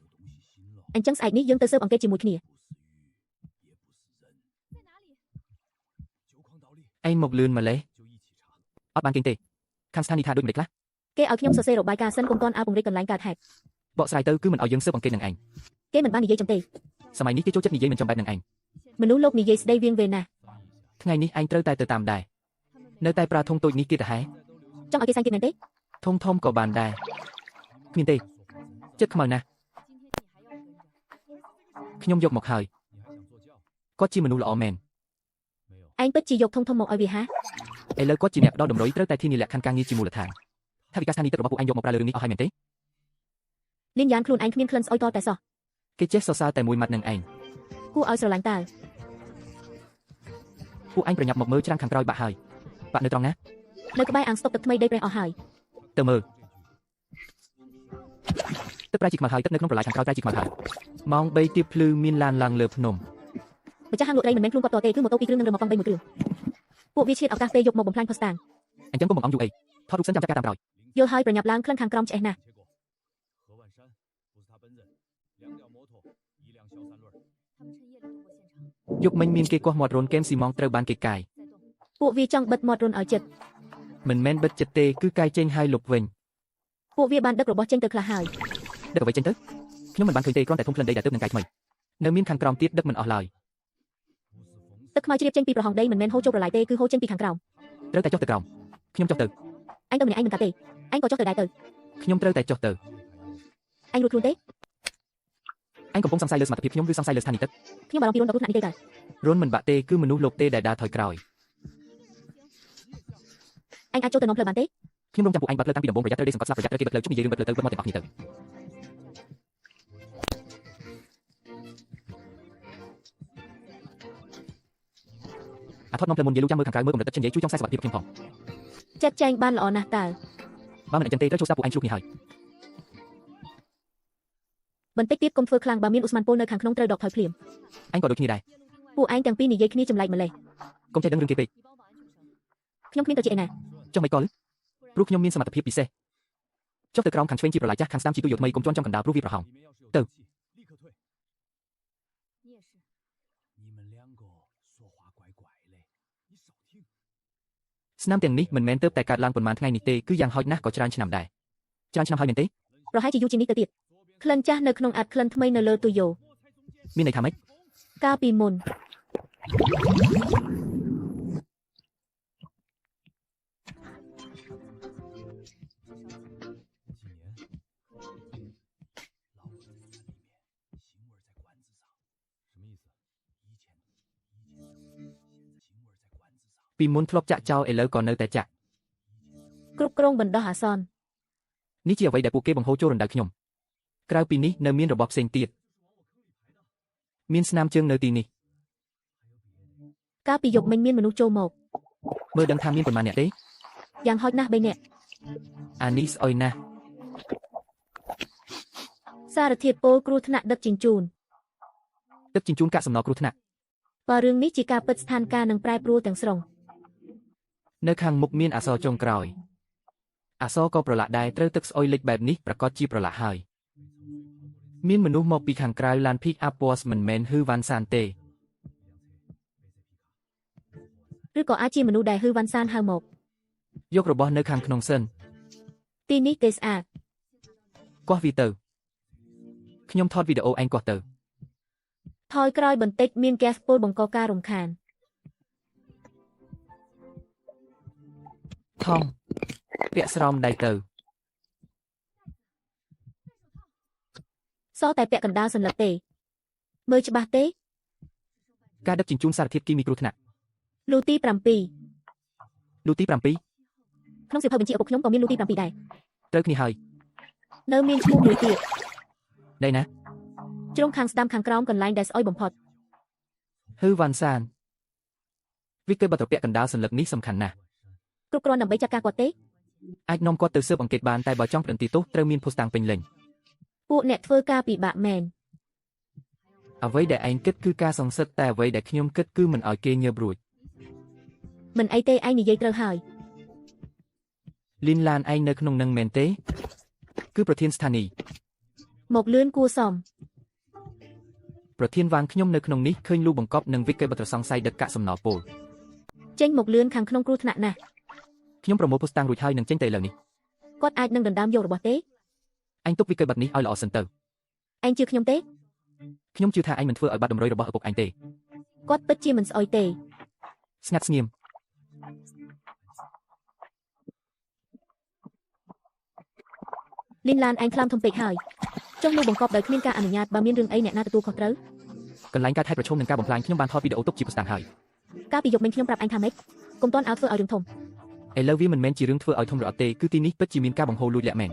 អញ្ចឹងស្អែកនេះយើងទៅស៊ើបអង្កេតជាមួយគ្នា ឯងមកលឿនម្លេះអត់បានគេងទេខាងស្ថានីយ៍ថាដូចម្ដេចខ្លះ គេឲ្យខ្ញុំសរសេររបាយការណ៍សិនកុំទាន់ឲ្យពង្រីកកន្លែងកើតហេតុ បកស្រាយទៅគឺមិនឲ្យយើងស៊ើបអង្កេតនឹងឯង គេមិនបាននិយាយចំទេ សម័យនេះគេចូលចិត្តនិយាយមិនចំបែបនឹងឯង មនុស្សលោកនិយាយស្ដីវៀងវេណាស់ ថ្ងៃនេះឯងត្រូវតែទៅតាមដែរនៅតែប្រើធុងតូចនេះគេទៅហែ ចង់ឲ្យគេសែងទៀតមែនទេ ធំក៏បានដែរគ្មានទេចិត្តខ្មៅណាស់ខ្ញុំយកមកហើយគាត់ជាមនុស្សល្អមែន ឯងពិតជាយកធំមកឲ្យវាហា ឥឡូវគាត់ជាអ្នកផ្ដល់តម្រុយត្រូវតែធានាលក្ខខណ្ឌការងារជាមូលដ្ឋានថាវិការស្ថានីយ៍ទឹករបស់ពួកឯងយកមកប្រើលើរឿងនេះអស់ហើយមែនទេ លៀនយ៉ាងខ្លួនឯងគ្មានក្លិនស្អុយតតែសោះ គេចេះសរសើរតែមួយម៉ាត់នឹងឯង គួរឲ្យស្រឡាញ់តើ ពួកឯងប្រញាប់មកមើលច្រាំងខាងក្រោយបាក់ហើយបាក់នៅត្រង់ណា នៅក្បែរអាងស្តុកទឹកថ្មីដេកប្រេះអស់ហើយ ទៅមើលទឹកប្រៃជាខ្មៅហើយទឹកនៅក្នុងប្រឡាយខាងក្រោយប្រៃជាខ្មៅហើយម៉ោង3ទៀបភ្លឺមានឡានឡើងលើភ្នំ ម្ចាស់ហាងលក់ត្រីមិនមែនខ្លួនគាត់តទេគឺម៉ូតូ2គ្រឿងនិងរ៉ឺម៉កកង់3មួយគ្រឿងពួកវាឈៀតឱកាសពេលយកមកបំផ្លាញផុសតាង អញ្ចឹងកុំបង្អង់យូរអីថតរូបសិនចាំចាក់ការតាមក្រោយ យល់ហើយប្រញាប់ឡើងក្លិនខាងក្រោមឆ្អេះណាស់ យប់មិញមានគេគាស់មាត់រនកេមស៊ីម៉ងត្រូវបានគេកាយ ពួកវាចង់បិទមាត់រុនឲ្យចិត្ត មិនមែនបិទចិត្តទេគឺកាយចេញហើយលុបវិញ ពួកវាបានដឹករបស់ចេញទៅខ្លះហើយ ដឹកអ្វីចេញទៅខ្ញុំមិនបានឃើញទេគ្រាន់តែធំក្លិនដីដែលទើបនឹងកាយថ្មីនៅមានខាងក្រោមទៀតដឹកមិនអស់ឡើយ ទឹកខ្មៅជ្រាបចេញពីប្រហោងដីមិនមែនហូរចូលប្រឡាយទេគឺហូរចេញពីខាងក្រោម ត្រូវតែចុះទៅក្រោមខ្ញុំចុះទៅ ឯងទៅម្នាក់ឯងមិនកាត់ទេឯងក៏ចុះទៅដែរទៅ ខ្ញុំត្រូវតែចុះទៅ ឯងរួចខ្លួនទេ អញកំពុងសង្ស័យលើសមត្ថភាពខ្ញុំឬសង្ស័យលើស្ថានីយ៍ទឹក ខ្ញុំបារម្ភពីរុនដល់គ្រោះថ្នាក់នេះទេតើ រុនមិនបាក់ទេគឺមនុស្សលោកទេដែលដើរថយក្រោយ ឯងអាចចូលទៅនាំផ្លូវបានទេ ខ្ញុំរងចាំពួកឯងបាត់ផ្លូវតាំងពីដំបូងប្រយ័ត្នត្រូវដេកសង្កត់ស្លាប់ប្រយ័ត្នត្រូវគេបាត់ផ្លូវជុំនិយាយរឿងបាត់ផ្លូវទៅបិទមាត់ទាំងអស់គ្នាទៅអាថតនាំផ្លូវមុននិយាយលូចាំមើលខាងក្រៅមើលកម្រិតទឹកចេញនិយាយជួយចង់ខ្សែសុវត្ថិភាពខ្ញុំផង ចាត់ចែងបានល្អណាស់តើ បើមិនអញ្ចឹងទេត្រូវចូលស្ដាប់ពួកឯងជ្រុះគ្នាហើយ បន្តិចទៀតកុំធ្វើខ្លាំងបើមានឧស្ម័នពុលនៅខាងក្នុងត្រូវដកថយភ្លាម អញក៏ដូចគ្នាដែរ ពួកឯងទាំងពីរនិយាយគ្នាចម្លែកម្លេះ កុំចេះដឹងរឿងគេពេក ខ្ញុំគ្មានទៅជាឯណា ចុះមិនក៏ព្រោះខ្ញុំមានសមត្ថភាពពិសេសចុះទៅក្រោមខាងឆ្វេងជាប្រឡាយចាស់ខាងស្ដាំជាទូយកថ្មីកុំជន់ចំកណ្ដាលព្រោះវាប្រហោងទៅ ស្នាមទាំងនេះមិនមែនទៅតែកើតឡើងប៉ុន្មានថ្ងៃនេះទេគឺយ៉ាងហោចណាស់ក៏ច្រើនឆ្នាំដែរច្រើនឆ្នាំហើយមែនទេ ប្រហែលជាយូរជាងនេះទៅទៀតក្លិនចាស់នៅក្នុងអាត់ក្លិនថ្មីនៅលើទូយ៉ូ មានន័យថាម៉េច កាលពីមុន ពីមុនធ្លាប់ចាក់ចោលឥឡូវក៏នៅតែចាក់ គ្រប់គ្រងបណ្ដោះអាសន្ន នេះជាអ្វីដែលពួកគេបង្ហូរចូលរណ្ដៅខ្ញុំក្រៅពីនេះនៅមានរបស់ផ្សេងទៀតមានស្នាមជើងនៅទីនេះ កាលពីយប់មិញមានមនុស្សចូលមក មើលដឹងថាមានប៉ុន្មានអ្នកទេ យ៉ាងហោចណាស់3នាក់ អានេះស្អុយណាស់ សារធាតុពុលគ្រោះថ្នាក់ដឹកជញ្ជូន ទឹកជញ្ជូនកាកសំណល់គ្រោះថ្នាក់ បើរឿងនេះជាការពិតស្ថានភាពនឹងប្រែប្រួលទាំងស្រុង នៅខាងមុខមានអក្សរចុងក្រោយអក្សរក៏ប្រឡាក់ដែរត្រូវទឹកស្អុយលិចបែបនេះប្រកាសជាប្រឡាក់ហើយមានមនុស្សមកពីខាងក្រៅឡានភីកអាពសមិនមែនហ៊ឺវ៉ាន់សានទេ ឬក៏អាចជាមនុស្សដែលហ៊ឺវ៉ាន់សានហៅមក យករបស់នៅខាងក្នុងសិន ទីនេះទេស្អាត កោះវាទៅខ្ញុំថតវីដេអូឯងកោះទៅ ថយក្រោយបន្តិចមានហ្គាសពុលបង្កការរំខាន ថងពាក់ស្រោមដៃទៅ សតែពាក់កណ្ដាលសន្លឹកទេមើលច្បាស់ទេ ការដឹកជញ្ជូនសារធាតុគីមីគ្រោះថ្នាក់ លូទី7 លូទី7 ក្នុងសៀវភៅបញ្ជីឪពុកខ្ញុំក៏មានលូទី7ដែរ ត្រូវគ្នាហើយ នៅមានឈ្មោះមួយទៀត ដៃណា ជ្រុងខាងស្ដាំខាងក្រោមកន្លែងដែលស្អុយបំផុត ហ៊ឺវ៉ាន់សានវាគេបត្រពាក់កណ្ដាលសន្លឹកនេះសំខាន់ណាស់ គ្រប់គ្រាន់ដើម្បីចាត់ការគាត់ទេ អាចនាំគាត់ទៅស៊ើបអង្កេតបានតែបើចង់ប្រន្ទាទោសត្រូវមានភស្តុតាងពេញលេញ ពួកអ្នកធ្វើការពិបាកមែន អ្វីដែលឯងគិតគឺការសង្សឹកតែអ្វីដែលខ្ញុំគិតគឺមិនឲ្យគេញើបរួច មិនអីទេឯងនិយាយត្រូវហើយ លីនឡានឯងនៅក្នុងនឹងមែនទេគឺប្រធានស្ថានីយ៍ មកលឿនគួរសម ប្រធានវាងខ្ញុំនៅក្នុងនេះឃើញលូបង្កប់និងវិកគេបត្រសង្ស័យដឹកកាកសំណល់ពល ចេញមកលឿនខាងក្នុងគ្រោះថ្នាក់ណាស់ ខ្ញុំប្រមូលភស្តុតាងរួចហើយនឹងចេញទៅឥឡូវនេះ គាត់អាចនឹងដណ្ដើមយករបស់ទេ អញទុកវិកគេបត្រនេះឲ្យល្អសិនទៅ ឯងជឿខ្ញុំទេ ខ្ញុំជឿថាឯងមិនធ្វើឲ្យបាត់តម្រុយរបស់ឪពុកឯងទេ គាត់ពិតជាមិនស្អុយទេ ស្ងាត់ស្ងៀម លីនឡានឯងខ្លាំធំពេកហើយចុះលោកបង្កប់ដោយគ្មានការអនុញ្ញាតបើមានរឿងអីអ្នកណាទទួលខុសត្រូវ កន្លែងកើតហេតុប្រឈមនឹងការបំផ្លាញខ្ញុំបានថតវីដេអូទុកជាភស្តុតាងហើយ កាលពីយប់មិញខ្ញុំប្រាប់ឯងថាម៉េចកុំតន់ឲ្យធ្វើឲ្យរឿងធំ ឥឡូវវាមិនមែនជារឿងធ្វើឲ្យធំរអត់ទេគឺទីនេះពិតជាមានការបង្ហូរលួចលាក់មែន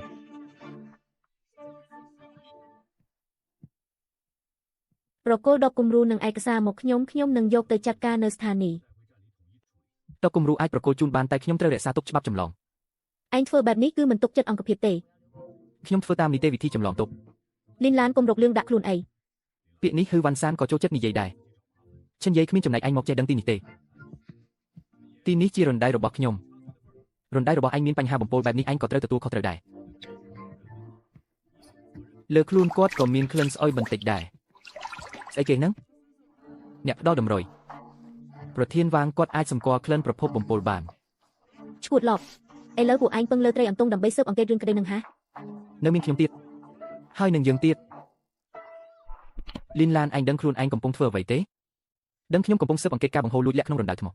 ប្រគល់ដបគំរូនិងឯកសារមកខ្ញុំនឹងយកទៅចាត់ការនៅស្ថានីយ៍ តបគំរូអាចប្រកល់ជូនបានតែខ្ញុំត្រូវរក្សាទុកច្បាប់ចម្លង ឯងធ្វើបែបនេះគឺមិនទុកចិត្តអង្គភាពទេ ខ្ញុំធ្វើតាមនីតិវិធីចម្លងទុក លីនឡានកុំរករឿងដាក់ខ្លួនអី ពាក្យនេះហ៊ឺវ៉ាន់សានក៏ចូលចិត្តនិយាយដែរឈិនយាយគ្មានចំណែកឯងមកចេះដឹងទីនេះទេទីនេះជារណ្ដៅរបស់ខ្ញុំរណ្ដៅរបស់ឯងមានបញ្ហាបំពល់បែបនេះឯងក៏ត្រូវទទួលខុសត្រូវដែរលើខ្លួនគាត់ក៏មានក្លិនស្អុយបន្តិចដែរស្អីគេហ្នឹងអ្នកផ្ដោតតម្រុយប្រធានវាងគាត់អាចសម្គាល់ក្លិនប្រភពបំពល់បាន ឈួតឡប់ឥឡូវពួកឯងពឹងលើត្រីអន្ទង់ដើម្បីស៊ើបអង្កេតរឿងក្តីនឹងហា នៅមានខ្ញុំទៀតហើយនឹងយើងទៀតលីនឡានឯងដឹងខ្លួនឯងកំពុងធ្វើអ្វីទេដឹងខ្ញុំកំពុងស៊ើបអង្កេតការបង្ហូរលួចលាក់ក្នុងរណ្ដៅថ្ម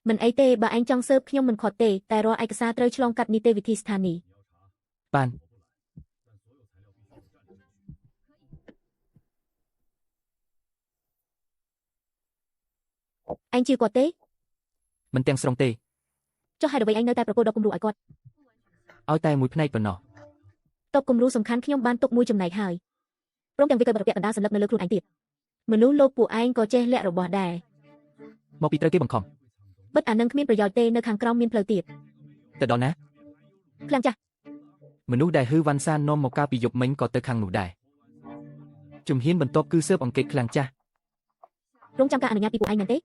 មិនអីទេបើឯងចង់ស៊ើបខ្ញុំមិនខត់ទេតែរាល់ឯកសារត្រូវឆ្លងកាត់នីតិវិធីស្ថានីយ៍ បាន ឯងជឿគាត់ទេ មិនទាំងស្រុងទេ ចុះហេតុអ្វីឯងនៅតែប្រកល់ដបគំរូឲ្យគាត់ ឲ្យតែមួយផ្នែកប៉ុណ្ណោះ ដបគំរូសំខាន់ខ្ញុំបានទុកមួយចំណែកហើយព្រមទាំងវាក៏បរពាក់កណ្ដាលសន្លឹកនៅលើខ្លួនឯងទៀតមនុស្សលោកពួកឯងក៏ចេះលាក់របស់ដែរ មកពីត្រូវគេបង្ខំ បិទអានឹងគ្មានប្រយោជន៍ទេនៅខាងក្រោមមានផ្លូវទៀត ទៅដល់ណា ខ្លាំងចាស់ មនុស្សដែលហ៊ឺវ៉ាន់សាននាំមកកាលពីយប់មិញក៏ទៅខាងនោះដែរជំហានបន្ទាប់គឺស៊ើបអង្កេតខ្លាំងចាស់ រងចាំការអនុញ្ញាតពីពួកឯងមែនទេ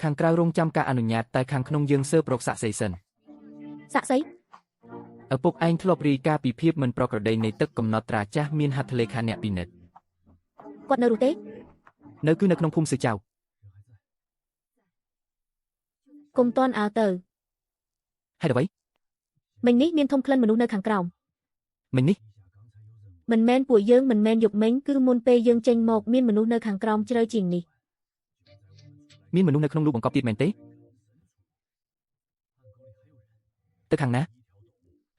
ខាងក្រៅរងចាំការអនុញ្ញាតតែខាងក្នុងយើងស៊ើបរកសាក់សីសិន សាក់សី ឪពុកឯងធ្លាប់រាយការណ៍ពីភាពមិនប្រក្រតីនៃទឹកកំណត់ត្រាចាស់មានហត្ថលេខាអ្នកពិនិត្យ គាត់នៅរស់ទេ នៅគឺនៅក្នុងភូមិសឺចៅ កុំតន់អើទៅ ហេតុអ្វី មិញនេះមានធំក្លិនមនុស្សនៅខាងក្រោម មិញនេះ មិនមែនពួកយើងមិនមែនយប់មិញគឺមុនពេលយើងចេញមកមានមនុស្សនៅខាងក្រោមជ្រៅជាងនេះ មានមនុស្សនៅក្នុងលូបង្កប់ទៀតមែនទេទៅខាងណា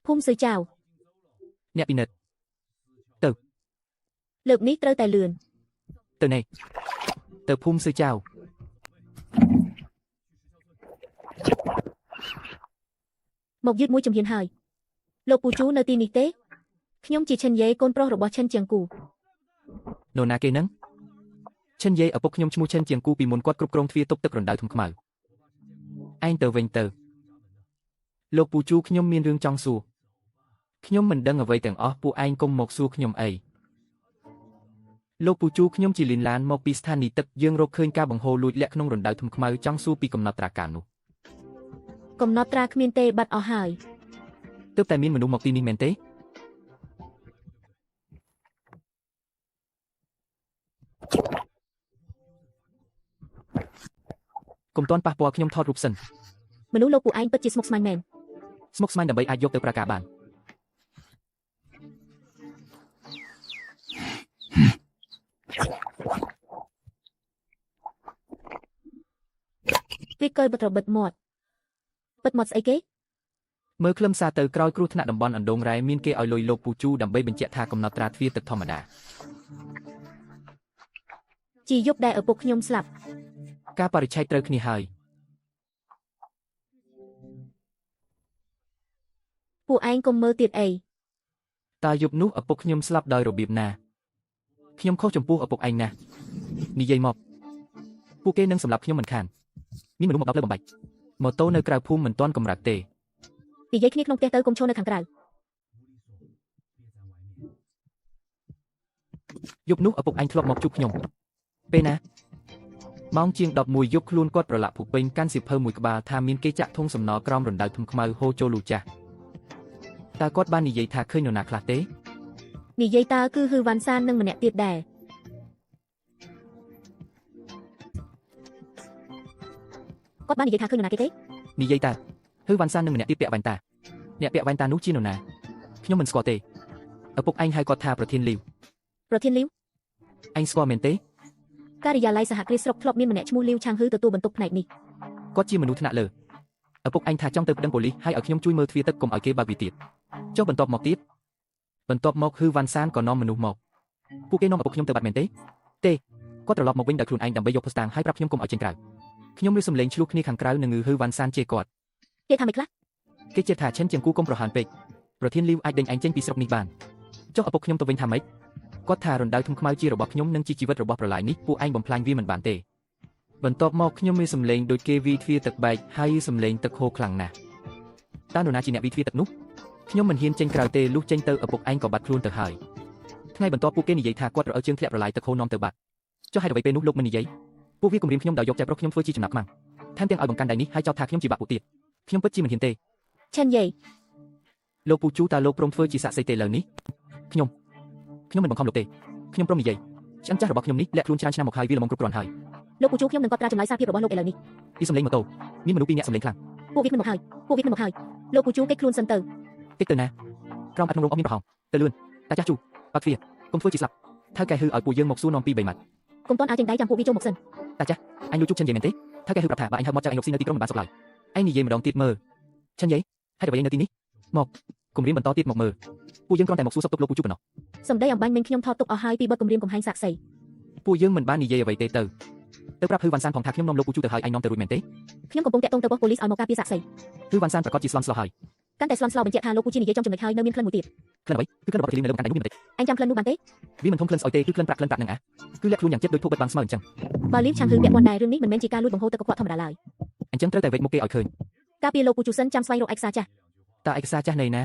ភូមិសឺចៅ អ្នកពិនិត្យ លើកនេះត្រូវតែលឿន ទៅណេទៅភូមិសឺចៅ មកយឺតមួយជំហានហើយលោកពូជូនៅទីនេះទេខ្ញុំជាឈិនយេកូនប្រុសរបស់ឈិនជាងគូ នរណាគេហ្នឹងឈិនយាយឪពុកខ្ញុំឈ្មោះឈិនជាងគូពីមុនគាត់គ្រប់គ្រងទ្វារទប់ទឹករណ្ដៅធំខ្មៅឯងទៅវិញទៅលោកពូជូខ្ញុំមានរឿងចង់សួរខ្ញុំមិនដឹងអ្វីទាំងអស់ពួកឯងកុំមកសួរខ្ញុំអីលោកពូជូខ្ញុំជាលីនឡានមកពីស្ថានីយ៍ទឹកយើងរកឃើញការបង្ហូរលួចលាក់ក្នុងរណ្ដៅធំខ្មៅចង់សួរពីកំណត់ត្រាការនោះ កំណត់ត្រាគ្មានទេបាត់អស់ហើយ ទើបតែមានមនុស្សមកទីនេះមែនទេកុំតន់ប៉ះពាល់ខ្ញុំថតរូបសិន មនុស្សលោកពួកឯងពិតជាស្មុគស្មាញមែន ស្មុគស្មាញដើម្បីអាចយកទៅប្រើការបាន វាកើបិទរបិទមាត់បិទមាត់ស្អីគេ មើលខ្លឹមសារទៅក្រោយគ្រោះថ្នាក់តំបន់អណ្ដូងរ៉ែមានគេឲ្យលុយលោកពូជូដើម្បីបញ្ជាក់ថាកំណត់ត្រាទ្វារទឹកធម្មតា ជាយប់ដែលឪពុកខ្ញុំស្លាប់ ការបរិច្ឆេទត្រូវគ្នាហើយ ពួកឯងកុំមើលទៀតអី តើយប់នោះឪពុកខ្ញុំស្លាប់ដោយរបៀបណាខ្ញុំខុសចំពោះឪពុកឯងណាស់និយាយមកពួកគេនឹងសម្លាប់ខ្ញុំមិនខានមានមនុស្សមកដល់លើបំបាច់ម៉ូតូនៅក្រៅភូមិមិនទាន់កម្រើកទេ និយាយគ្នាក្នុងផ្ទះទៅកុំឈរនៅខាងក្រៅ យប់នោះឪពុកឯងធ្លាប់មកជួបខ្ញុំពេលណាម៉ោងជាង11យប់ខ្លួនគាត់ប្រឡាក់ភូពេញកាន់សៀវភៅមួយក្បាលថាមានគេចាក់ធុងសំណក្រោមរណ្ដៅធំខ្មៅហូរចូលលូចាស់តើគាត់បាននិយាយថាឃើញនរណាខ្លះទេ និយាយតើគឺហ៊ឺវ៉ាន់សាននិងម្នាក់ទៀតដែរគាត់បាននិយាយថាឃើញនរណាគេទេ និយាយតើហ៊ឺវ៉ាន់សាននឹងម្នាក់ទៀតពាក់វ៉ែនតាអ្នកពាក់វ៉ែនតានោះជានរណាខ្ញុំមិនស្គាល់ទេឪពុកឯងហៅគាត់ថាប្រធានលីវ ប្រធានលីវ ឯងស្គាល់មែនទេ ការិយាល័យសហគ្រាសស្រុកធ្លាប់មានម្នាក់ឈ្មោះលីវឆាងហ៊ឺទទួលបន្ទុកផ្នែកនេះ គាត់ជាមនុស្សថ្នាក់លើ ឪពុកឯងថាចង់ទៅប្តឹងប៉ូលីសហើយឲ្យខ្ញុំជួយមើលទ្វារទឹកកុំឲ្យគេបើកវាទៀតចុះបន្ទាប់មកហ៊ឺវ៉ាន់សានក៏នាំមនុស្សមកពួកគេនាំឪពុកខ្ញុំទៅបាត់មែនទេគាត់ត្រឡប់មកវិញដោយខ្លួនឯងដើម្បីយកភស្តុតាងហើយប្រាប់ខ្ញុំកុំឲ្យចេញក្រៅខ្ញុំរៀបសំឡេងឆ្លោះគ្នាខាងក្រៅនឹងហ៊ឺវ៉ាន់សានជេរគាត់ គេថាមិនខ្លះ គេជឿថាឈិនជាងគូកុំប្រហានពេកប្រធានលីវអាចដេញឯងចេញពីស្រុកនេះបានចុះឪពុកខ្ញុំទៅវិញថាម៉េចគាត់ថារណ្ដៅធំខ្មៅជារបស់ខ្ញុំនិងជាជីវិតរបស់ប្រឡាយនេះពួកឯងបំផ្លាញវាមិនបានទេបន្ទាប់មកខ្ញុំមានសំឡេងដូចគេវីទ្វារទឹកបែកហើយសំឡេងទឹកហូរខ្លាំងណាស់តើនរណាជាអ្នកវីទ្វារទឹកនោះខ្ញុំមិនហ៊ានចេញក្រៅទេលុះចេញទៅឪពុកឯងក៏បាត់ខ្លួនទៅហើយថ្ងៃបន្ទាប់ពួកគេនិយាយថាគាត់រអិលជើងធ្លាក់ប្រឡាយទឹកហូរនាំទៅបាត់ចុះហេតុអ្វីពេលនោះលោកមិននិយាយពួកវាគំរាមខ្ញុំដោយយកចែកប្រុសខ្ញុំធ្វើជាចំណាប់ខ្មាំងថែមទាំងឲ្យបង្កាន់ដៃនេះហើយចោទថាខ្ញុំជាបាក់ពួកទៀតខ្ញុំពិតជាមិនហ៊ានទេ ឈិនយាយ លោកពូជូតើលោកព្រមធ្វើជាសាក្សីទេឥឡូវនេះខ្ញុំមិនបង្ខំលោកទេខ្ញុំព្រមនិយាយឆ្អឹងចាស់របស់ខ្ញុំនេះលាក់ខ្លួនច្រើនឆ្នាំមកហើយវាល្មមគ្រប់គ្រាន់ហើយ លោកពូជូខ្ញុំនឹងកត់ត្រាចម្លើយសារភាពរបស់លោកឥឡូវនេះ ពីសំឡេងម៉ូតូមានមនុស្សពីរនាក់សំឡេងខ្លាំង ពួកវានឹងមកហើយលោកពូជូកិច្ចខ្លួនសិនទៅ តិចទៅណាក្រោមអត់ក្នុងរោងអស់មានប្រហោងទៅលឿនតាចាស់ជូបើកទ្វារកុំធ្វើជាស្លាប់ថៅកែហ៊ឺឲ្យពួកយើងមកសួរនាំពី3ម៉ាត់ កុំតន់ឲ្យចេញដៃចាំពួកវាចូលមកសិន តាចាស់អញលួចជប់ឈិនយាយមែនទេថៅកែហ៊ឺប្រាប់ថាបើអញហៅមកចៅអញរកស៊ីនៅទីក្រុងមិនបានសុខឡើយឯងនិយាយម្ដងទៀតមើលឈិនយាយហេតុអ្វីនៅទីនេះមកគំរាមបន្តទៀតមកមើលពួកយើងគ្រាន់តែមកសួរសុខទុក្ខលោកពូជូប៉ុណ្ណោះ សម្ដីអំបញ្ញមិញខ្ញុំថតទុកអស់ហើយពីបទគំរាមកំហែងសាក្សី ពួកយើងមិនបាននិយាយអ្វីទេទៅប្រាប់ហ៊ឺវ៉ាន់សានផងថាខ្ញុំនាំលោកពូជូទៅហើយឯងនាំទៅរួចមែនទេ ខ្ញុំកំពុងតាក់ទងទៅប៉ុស្តិ៍ប៉ូលីសឲ្យមកការពារសាក្សី ហ៊ឺវ៉ាន់សានប្រកាសជាស្លន់ស្លោហើយ កាន់តែស្លន់ស្លោបញ្ជាក់ថាលោកពូជូនិយាយចំចំណុចហើយនៅមានក្លិនមួយទៀត ក្លិនអ្វីគឺក្លិនរបស់កេលីមនៅលើបង្កាន់ដៃនោះមានបន្តិច អញចាំក្លិននោះបានទេ វាមិនធំក្លិនស្អុយទេគឺក្លិនប្រាក់នឹងអាគឺលាក់ខ្លួនយ៉ាងជិតដូចធូបបិទបាំងស្មៅអញ្ចឹង បើលីវឆាំងហ៊ឺពាក់ព័ន្ធដែររឿងនេះមិនមែនជាការលួចបង្ហូរទឹកកខ្វក់ធម្មតាឡើយ អញ្ចឹងត្រូវតែវេចមុខគេឲ្យឃើញ ការពារលោកពូជូសិនចាំស្វែងរកឯកសារចាស់ តើឯកសារចាស់នៃណា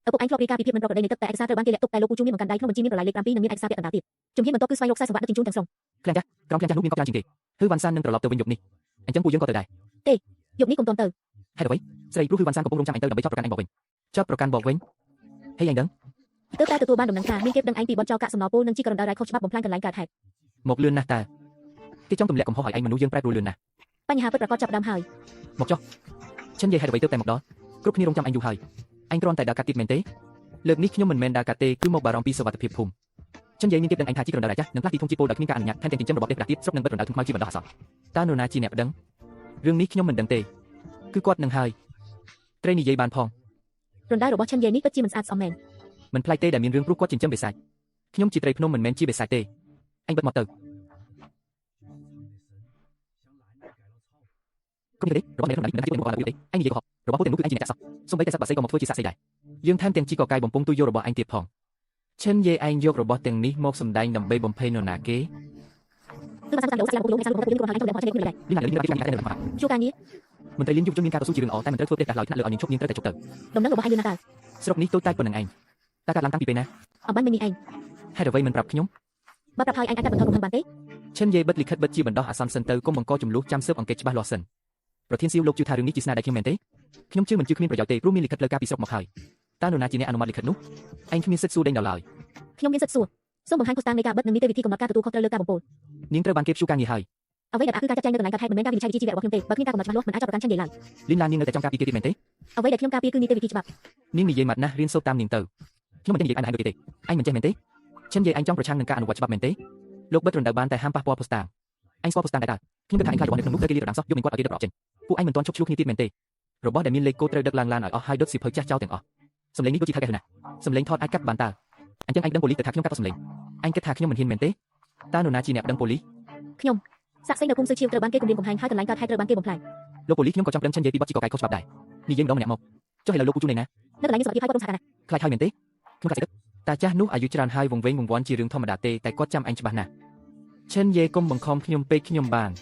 ឪពុកឯងធ្លាប់រាយការណ៍ពីភាពមិនប្រក្រតីនៃទឹកតែឯកសារត្រូវបានគេលាក់ទុកតែលោកពូជូមានបង្កាន់ដៃក្នុងបញ្ជីមានប្រឡាយលេខ7និងមានឯកសារពាក់កណ្ដាលទៀតជំហានបន្ទាប់គឺស្វែងរកខ្សែសង្វាក់ដឹកជញ្ជូនទាំងស្រុង ក្លាំងចាស់ក្រុមក្លាំងចាស់នោះមានកប់ច្រើនជាងគេហ៊ឺវ៉ាន់សាននឹងត្រឡប់ទៅវិញយប់នេះអញ្ចឹងពួកយើងក៏ទៅដែរ យប់នេះកុំតន់ទៅ ហេតុអ្វីស្រីព្រោះហ៊ឺវ៉ាន់សានកំពុងរងចាំឯងទៅដើម្បីចោទប្រកាន់ឯងមកវិញចោទប្រកាន់មកវិញហេឯងដឹង ទើបតែទទួលបានដំណឹងថាមានគេប្តឹងឯងពីបទចោរកាកសំណពូលនិងជីករណ្ដៅរ៉ៃខុសច្បាប់បំផ្លាញកន្លែងកើតហេតុ មកលឿនណាស់តើគេចង់ទម្លាក់កំហុសឲ្យឯងមនុស្សយើងប្រែប្រួលលឿនណាស់ បញ្ហាពិតប្រាកដចាប់ផ្ដើមហើយ មកចុះឈិនយាយហេតុអ្វីទើបតែមកដល់គ្រប់គ្នារងចាំឯងយូរហើយឯងគ្រាន់តែដើរកាត់ទៀតមែនទេលើកនេះខ្ញុំមិនមែនដើរកាត់ទេគឺមកបារម្ភពីសុវត្ថិភាពភូមិឈិនយាយមានគេប្តឹងឯងថាជីករណ្ដៅរ៉ៃចាស់និងផ្លាស់ទីធំជីពលដោយគ្មានការអនុញ្ញាតថែមទាំងចិញ្ចឹមរបស់ទេផ្លាស់ទៀតស្រុកនឹងបិទរណ្ដៅធំខ្មៅជាបណ្ដោះអាសន្នតើនរណាជាអ្នកប្តឹងរឿងនេះខ្ញុំមិនដឹងទេគឺគាត់នឹងហើយត្រីនិយាយបានផង រណ្ដៅរបស់ឈិនយាយនេះពិតជាមិនស្អាតស្អំមែន មិនប្លែកទេដែលមានរឿងព្រោះគាត់ចិញ្ចឹមបិសាចខ្ញុំជាត្រីភ្នំមិនមែនជាបិសាចទេអញបិទមកទៅគុំទេរបស់អ្នកក្នុងនេះមិនអាចជួយមកដល់ទេអញនិយាយកុហករបស់ពួកទាំងនោះគឺអញជាអ្នកចាក់សោះសូម្បីតែសត្វបក្សីក៏មកធ្វើជាសាក់សីដែរយើងថែមទាំងជីកកាយបំពង់ទុយយករបស់អញទៀតផងឈិនយាយឯងយករបស់ទាំងនេះមកសម្ដែងដើម្បីបំភ័យនរណាគេ គឺបានតាមលោកសាឡាលោកឯកសាររបស់លោកយើងក៏ហើយខ្ញុំតែមកចេញនេះដែរ លីណាលីណាគេចាំតែនៅក្នុង ជួការងារ មន្ត្រីលៀនយុវជនមានការតស៊ូជារឿងល្អតែមិនត្រូវធ្វើផ្ទះឡើយថ្នាក់លើឲ្យនាងឈប់នាងត្រូវតែជប់ទៅ ដំណឹងរបស់ឯងលឿនណាស់តើ ស្រុកនេះតូចតាចប៉ុណ្្នឹងឯងតើកាត់ឡើងតាំងពីពេលណា អំបញ្ញមិញនេះឯង ហេតុអ្វីមិនប្រាប់ខ្ញុំ បើប្រាប់ហើយឯងអាចកាត់បន្ថយកំហឹងបានទេ ឈិនយាយបិទលិខិតបិទជាបណ្ដោះអាសន្នសិនទៅកុំបង្កចំនួនចាំស៊ើបអង្កេតច្បាស់លាស់សិនប្រធានសៀវលោកជឿថារឿងនេះជាស្នាដៃខ្ញុំមែនទេខ្ញុំជឿមិនជឿគ្មានប្រយោជន៍ទេព្រោះមានលិខិតផ្លូវការពីស្រុកមកហើយតើនរណាជាអ្នកអនុម័តលិខិតនោះឯងគ្មានសិទ្ធិសួរដេញដល់ឡើយ ខ្ញុំមានសិទ្ធិសួរសូមបង្ហាញភស្តុតាងនៃការបិទនិងនីតិវិធីកំណត់ការទទួលខុសត្រូវលើការបំពុល នាងត្រូវបានគេព្យួរការងារហើយ អ្វីដែលគឺការចាត់ចែងនៅកន្លែងកើតហេតុមិនមែនការវិនិច្ឆ័យវិជ្ជាជីវៈរបស់ខ្ញុំទេបើគ្មានការកំណត់ច្បាស់លាស់មិនអាចចោទប្រកាន់ឈិនយាយឡើយ លីនឡាននាងនៅតែចង់ការពីគេទៀតមែនទេ អ្វីដែលខ្ញុំការពារគឺនីតិវិធីច្បាប់ នាងនិយាយម៉ាត់ណាស់រៀនសូត្រតាមនាងទៅខ្ញុំមិនទេនិយាយបានហើយដូចទេឯងមិនចេះមែនទេឈិនយាយឯងចង់ប្រឆាំងនឹងការអនុវត្តច្បាប់មែនទេលោកបិទរណ្ដៅបានតែហាមប៉ះពាល់ភស្តុតាងឯងស្គាល់ភស្តុតាងដែរតើខ្ញុំគិតថាឯងខ្លាចរបស់នៅក្នុងនោះត្រូវគេលាតត្រដាងសោះយកមិនគាត់ឲ្យគេដឹកប្រអប់ចេញពួកឯងមិនទាន់ឈប់ឆ្លោះគ្នាទៀតមែនទេរបស់ដែលមានលេខកូដត្រូវដឹកឡើងឡានឲ្យអស់ហើយដុតសៀវភៅចាស់ចោលទាំងអស់សំឡេងនេះដូចជាថៅកែណាសំឡេងថតអាចកាត់បានតើអញ្ចឹងឯងដឹងប៉ូលីសទៅថាខ្ញុំកាត់សំឡេងឯងគិតថាខ្ញុំមិនហ៊ានមែនទេតើនរណាជាអ្នកដឹងប៉ូលីស ខ្ញុំសាក់សីនៅភូមិសឺឈៀវត្រូវបានគេគំរាមកំហែងហើយកន្លែងកើតហេតុត្រូវបានគេបំផ្លាញ លោកប៉ូលីសខ្ញុំក៏ចង់ដឹងឈិនយាយពីបទជីកកាយខុសច្បាប់ដែរនិយាយម្ដងម្នាក់មកចុះឥឡូវលោកពូជូនឯណា នៅកន្លែងនេះសុខភាពហើយគាត់រំសាកណា ខ្លាចហើយមែនទេខ្ញុំកាត់ស្អីទៅតាចាស់នោះអាយុច្រើនហើយវង្វេងវង្វាន់ជារឿងធម្មតាទេតែគាត់ចាំអញច្បាស់ណាស់ឈិនយាយកុំបង្ខំខ្ញុំពេកខ្ញុំបាន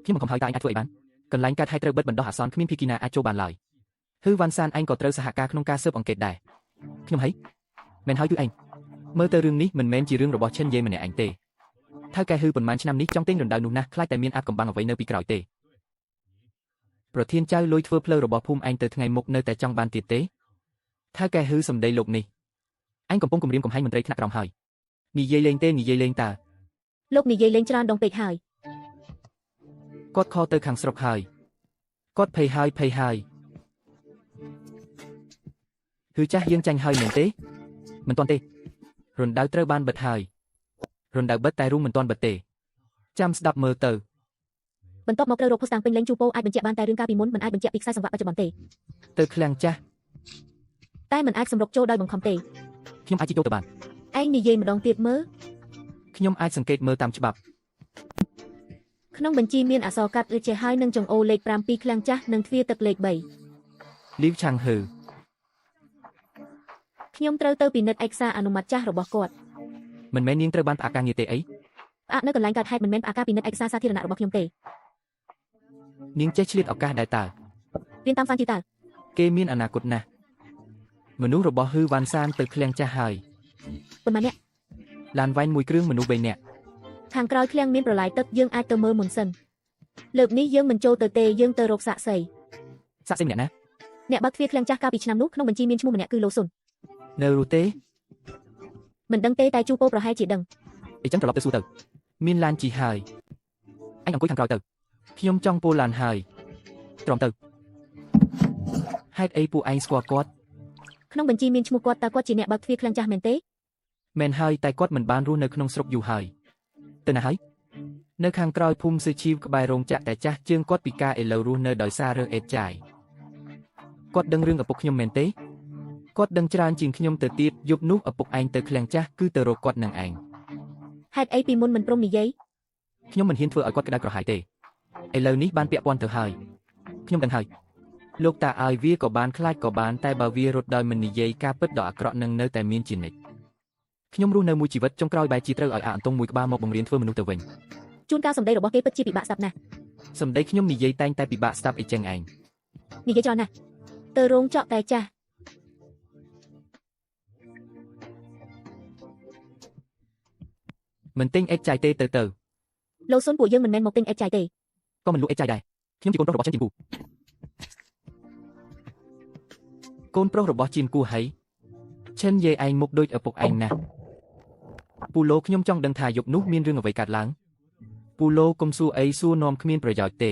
ខ្ញុំមិនខំហើយតើអញអាចធ្វើអីបានកន្លែងកើតហេតុត្រូវបិទបណ្ដោះអាសន្នគ្មានភីគីណាអាចចូលបានឡើយហឺវ៉ាន់សានអញក៏ត្រូវសហការក្នុងការស៊ើបអង្កេតដែរខ្ញុំហីមែនហើយគឺឯងមើលទៅរឿងនេះមិនមែនជារឿងរបស់ឈិនយេម្នាក់ឯងទេថៅកែហឺប៉ុន្មានឆ្នាំនេះចង់ទិញរណ្ដៅនោះណាស់ខ្លាចតែមានអាប់កំបាំងអ្វីនៅពីក្រោយទេប្រធានចៅលួយធ្វើផ្លូវរបស់ភូមិឯងទៅថ្ងៃមុខនៅតែចង់បានទៀតទេថៅកែហឺសំដីលោកនេះអញកំពុងគំរាមកំហែងមន្ត្រីថ្នាក់ក្រោមហើយនិយាយលេងទេនិយាយលេងតើ លោកនិយាយលេងច្រើនដងពេកហើយ គាត់ខលទៅខាងស្រុកហើយគាត់ភ័យហើយគឺចាស់យើងចាញ់ហើយមែនទេមិនទាន់ទេរណ្ដៅត្រូវបានបិទហើយរណ្ដៅបិទតែរូងមិនទាន់បិទទេចាំស្ដាប់មើលទៅ បន្ទាប់មកត្រូវរកភស្តុតាងពេញលេញជូពូអាចបញ្ជាក់បានតែរឿងការពីមុនមិនអាចបញ្ជាក់ពីខ្សែសង្វាក់បច្ចុប្បន្នទេ ទៅឃ្លាំងចាស់ តែមិនអាចសម្រុកចូលដោយបង្ខំទេ ខ្ញុំអាចជិះចូលទៅបាន ឯងនិយាយម្ដងទៀតមើល ខ្ញុំអាចសង្កេតមើលតាមច្បាប់ ក្នុងបញ្ជីមានអក្សរកាត់ឬជាហើយនឹងចង្អូលេខ 5 ពីឃ្លាំងចាស់និងទ្វារទឹកលេខ 3 លីវឆាំងហឺ ខ្ញុំត្រូវទៅពិនិត្យឯកសារអនុម័តចាស់របស់គាត់ មិនមែននាងត្រូវបានផ្អាកការងារទេអី ផ្អាកនៅកន្លែងកើតហេតុមិនមែនផ្អាកការពិនិត្យឯកសារសាធារណៈរបស់ខ្ញុំទេ នាងចេះឆ្លៀតឱកាសដែរតើ រៀនតាមសានជីតើ គេមានអនាគតណាស់មនុស្សរបស់ហឺវ៉ាន់សានទៅឃ្លាំងចាស់ហើយ ប៉ុន្មានអ្នក ឡានវ៉ៃនមួយគ្រឿងមនុស្ស3នាក់ ខាងក្រោយឃ្លាំងមានប្រឡាយទឹកយើងអាចទៅមើលមុនសិនលើកនេះយើងមិនចូលទៅទេយើងទៅរកសាក់សី សាក់សីម្នាក់ណា អ្នកបើកទ្វារឃ្លាំងចាស់កាលពីឆ្នាំនោះក្នុងបញ្ជីមានឈ្មោះម្នាក់គឺឡូស៊ុន នៅរស់ទេ មិនដឹងទេតែជូពូប្រហែលជាដឹង អីចឹងត្រឡប់ទៅសួរទៅមានឡានជីហើយអញអង្គុយខាងក្រោយទៅខ្ញុំចង់ពោលឡានហើយទ្រាំទៅហេតុអីពួកឯងស្គាល់គាត់ ក្នុងបញ្ជីមានឈ្មោះគាត់តើគាត់ជាអ្នកបើកទ្វារឃ្លាំងចាស់មែនទេ មែនហើយតែគាត់មិនបានរស់នៅក្នុងស្រុកយូរហើយទៅណាហើយនៅខាងក្រោយភូមិសឺជីវក្បែររោងចក្រតែចាស់ជាងគាត់ពីការឥឡូវរស់នៅដោយសាររើសអេតចាយគាត់ដឹងរឿងឪពុកខ្ញុំមែនទេគាត់ដឹងច្រើនជាងខ្ញុំទៅទៀតយប់នោះឪពុកឯងទៅឃ្លាំងចាស់គឺទៅរកគាត់នឹងឯង ហេតុអីពីមុនមិនព្រមនិយាយ ខ្ញុំមិនហ៊ានធ្វើឲ្យគាត់ក្តៅក្រហាយទេឥឡូវនេះបានពាក់ព័ន្ធទៅហើយខ្ញុំដឹងហើយលោកតាឲ្យវាក៏បានខ្លាចក៏បានតែបើវារត់ដោយមិននិយាយការពិតដ៏អាក្រក់នឹងនៅតែមានជានិច្ចខ្ញុំរស់នៅមួយជីវិតចុងក្រោយបែរជាត្រូវឲ្យអាអន្ទង់មួយក្បាលមកបង្រៀនធ្វើមនុស្សទៅវិញ ជួនកាលសម្ដីរបស់គេពិតជាពិបាកស្ដាប់ណាស់ សម្ដីខ្ញុំនិយាយតែងតែពិបាកស្ដាប់អីចឹងឯង និយាយច្រើនណាស់ទៅរោងចក្រតែចាស់ មិនទិញអេតចាយទេទៅ ឡូស៊ុនពួកយើងមិនមែនមកទិញអេតចាយទេ ក៏មិនលក់អេតចាយដែរខ្ញុំជាកូនប្រុសរបស់ចិនជីនគូកូនប្រុសរបស់ជីនគូហើយឈិនយាយឯងមុខដូចឪពុកឯងណាស់ពូឡូខ្ញុំចង់ដឹងថាយប់នោះមានរឿងអ្វីកើតឡើងពូឡូកុំសួរអីសួរនាំគ្មានប្រយោជន៍ទេ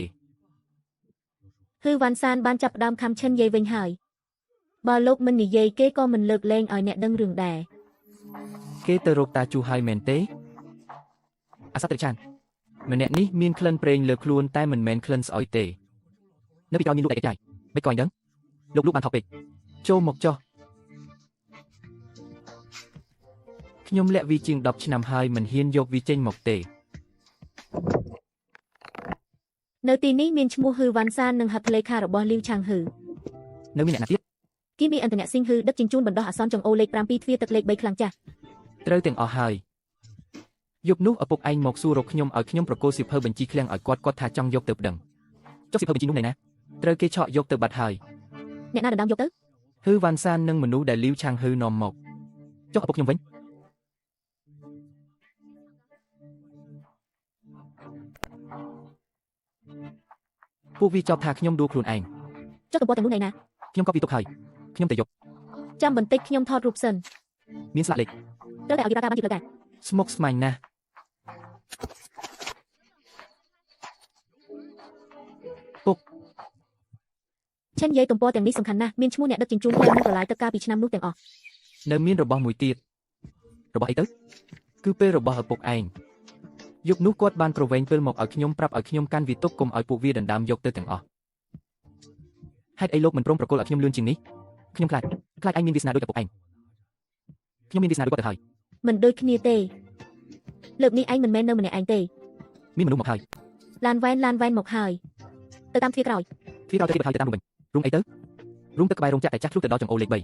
គឺវ៉ាន់សានបានចាប់ផ្ដើមខំឈិនយាយវិញហើយបើលោកមិននិយាយគេក៏មិនលើកលែងឲ្យអ្នកដឹងរឿងដែរ គេទៅរកតាជូហើយមែនទេអាសាត្រិចានម្នាក់នេះមានក្លិនប្រេងលើខ្លួនតែមិនមែនក្លិនស្អុយទេនៅពីក្រោយមានលូកអេតចាយមិនក៏អញដឹងលោកបានថោកពេកចូលមកចុះខ្ញុំលាក់វាជាង10ឆ្នាំហើយមិនហ៊ានយកវាចេញមកទេ នៅទីនេះមានឈ្មោះហ៊ឺវ៉ាន់សាននិងហត្ថលេខារបស់លីវឆាងហ៊ឺ នៅមានអ្នកណាទៀត គីមីអន្តរអ្នកស៊ីងហ៊ឺដឹកជញ្ជូនបណ្ដោះអាសន្នចង្អូរលេខ7ទ្វារទឹកលេខ3ខ្លាំងចាស់ ត្រូវទាំងអស់ហើយយប់នោះឪពុកឯងមកសួររកខ្ញុំឲ្យខ្ញុំប្រកល់សៀវភៅបញ្ជីឃ្លាំងឲ្យគាត់ថាចង់យកទៅប្តឹងចុះសៀវភៅបញ្ជីនោះណែណាត្រូវគេឆក់យកទៅបាត់ហើយ អ្នកណាដណ្ដើមយកទៅ ហ៊ឺវ៉ាន់សាននិងមនុស្សដែលលីវឆាងហ៊ឺនាំមកចុះឪពុកខ្ញុំវិញពួកវាចោទថាខ្ញុំដួលខ្លួនឯង ចុះទំព័រទាំងនោះណែណា ខ្ញុំក៏ពីទុកហើយខ្ញុំទៅយក ចាំបន្តិចខ្ញុំថតរូបសិន មានស្លាកលេខ ត្រូវតែឲ្យគេប្រើការបានជាផ្លូវការ ស្មុគស្មាញណាស់ ឆិនយាយទំព័រទាំងនេះសំខាន់ណាស់មានឈ្មោះអ្នកដឹកជញ្ជូនផ្លូវនិងប្រឡាយទឹកកាលពីឆ្នាំនោះទាំងអស់ នៅមានរបស់មួយទៀតរបស់អីទៅគឺពេលរបស់ឪពុកឯងយប់នោះគាត់បានប្រវែងពេលមកឲ្យខ្ញុំប្រាប់ឲ្យខ្ញុំកាន់វាទុកកុំឲ្យពួកវាដណ្ដើមយកទៅទាំងអស់ហេតុអីលោកមិនព្រមប្រកល់ឲ្យខ្ញុំលឿនជាងនេះខ្ញុំខ្លាចឯងមានវាសនាដូចឪពុកឯងខ្ញុំមានវាសនាដូចគាត់ទៅហើយ មិនដូចគ្នាទេលើកនេះឯងមិនមែននៅម្នាក់ឯងទេ មានមនុស្សមកហើយ ឡានវ៉ែនមកហើយទៅតាមទ្វារក្រោយ ទ្វារក្រោយទៅហើយទៅតាមវិញរុំអីទៅរុំទឹកក្បែររោងចក្រតែចាស់ឆ្លុះទៅដល់ចង្អូរលេខ3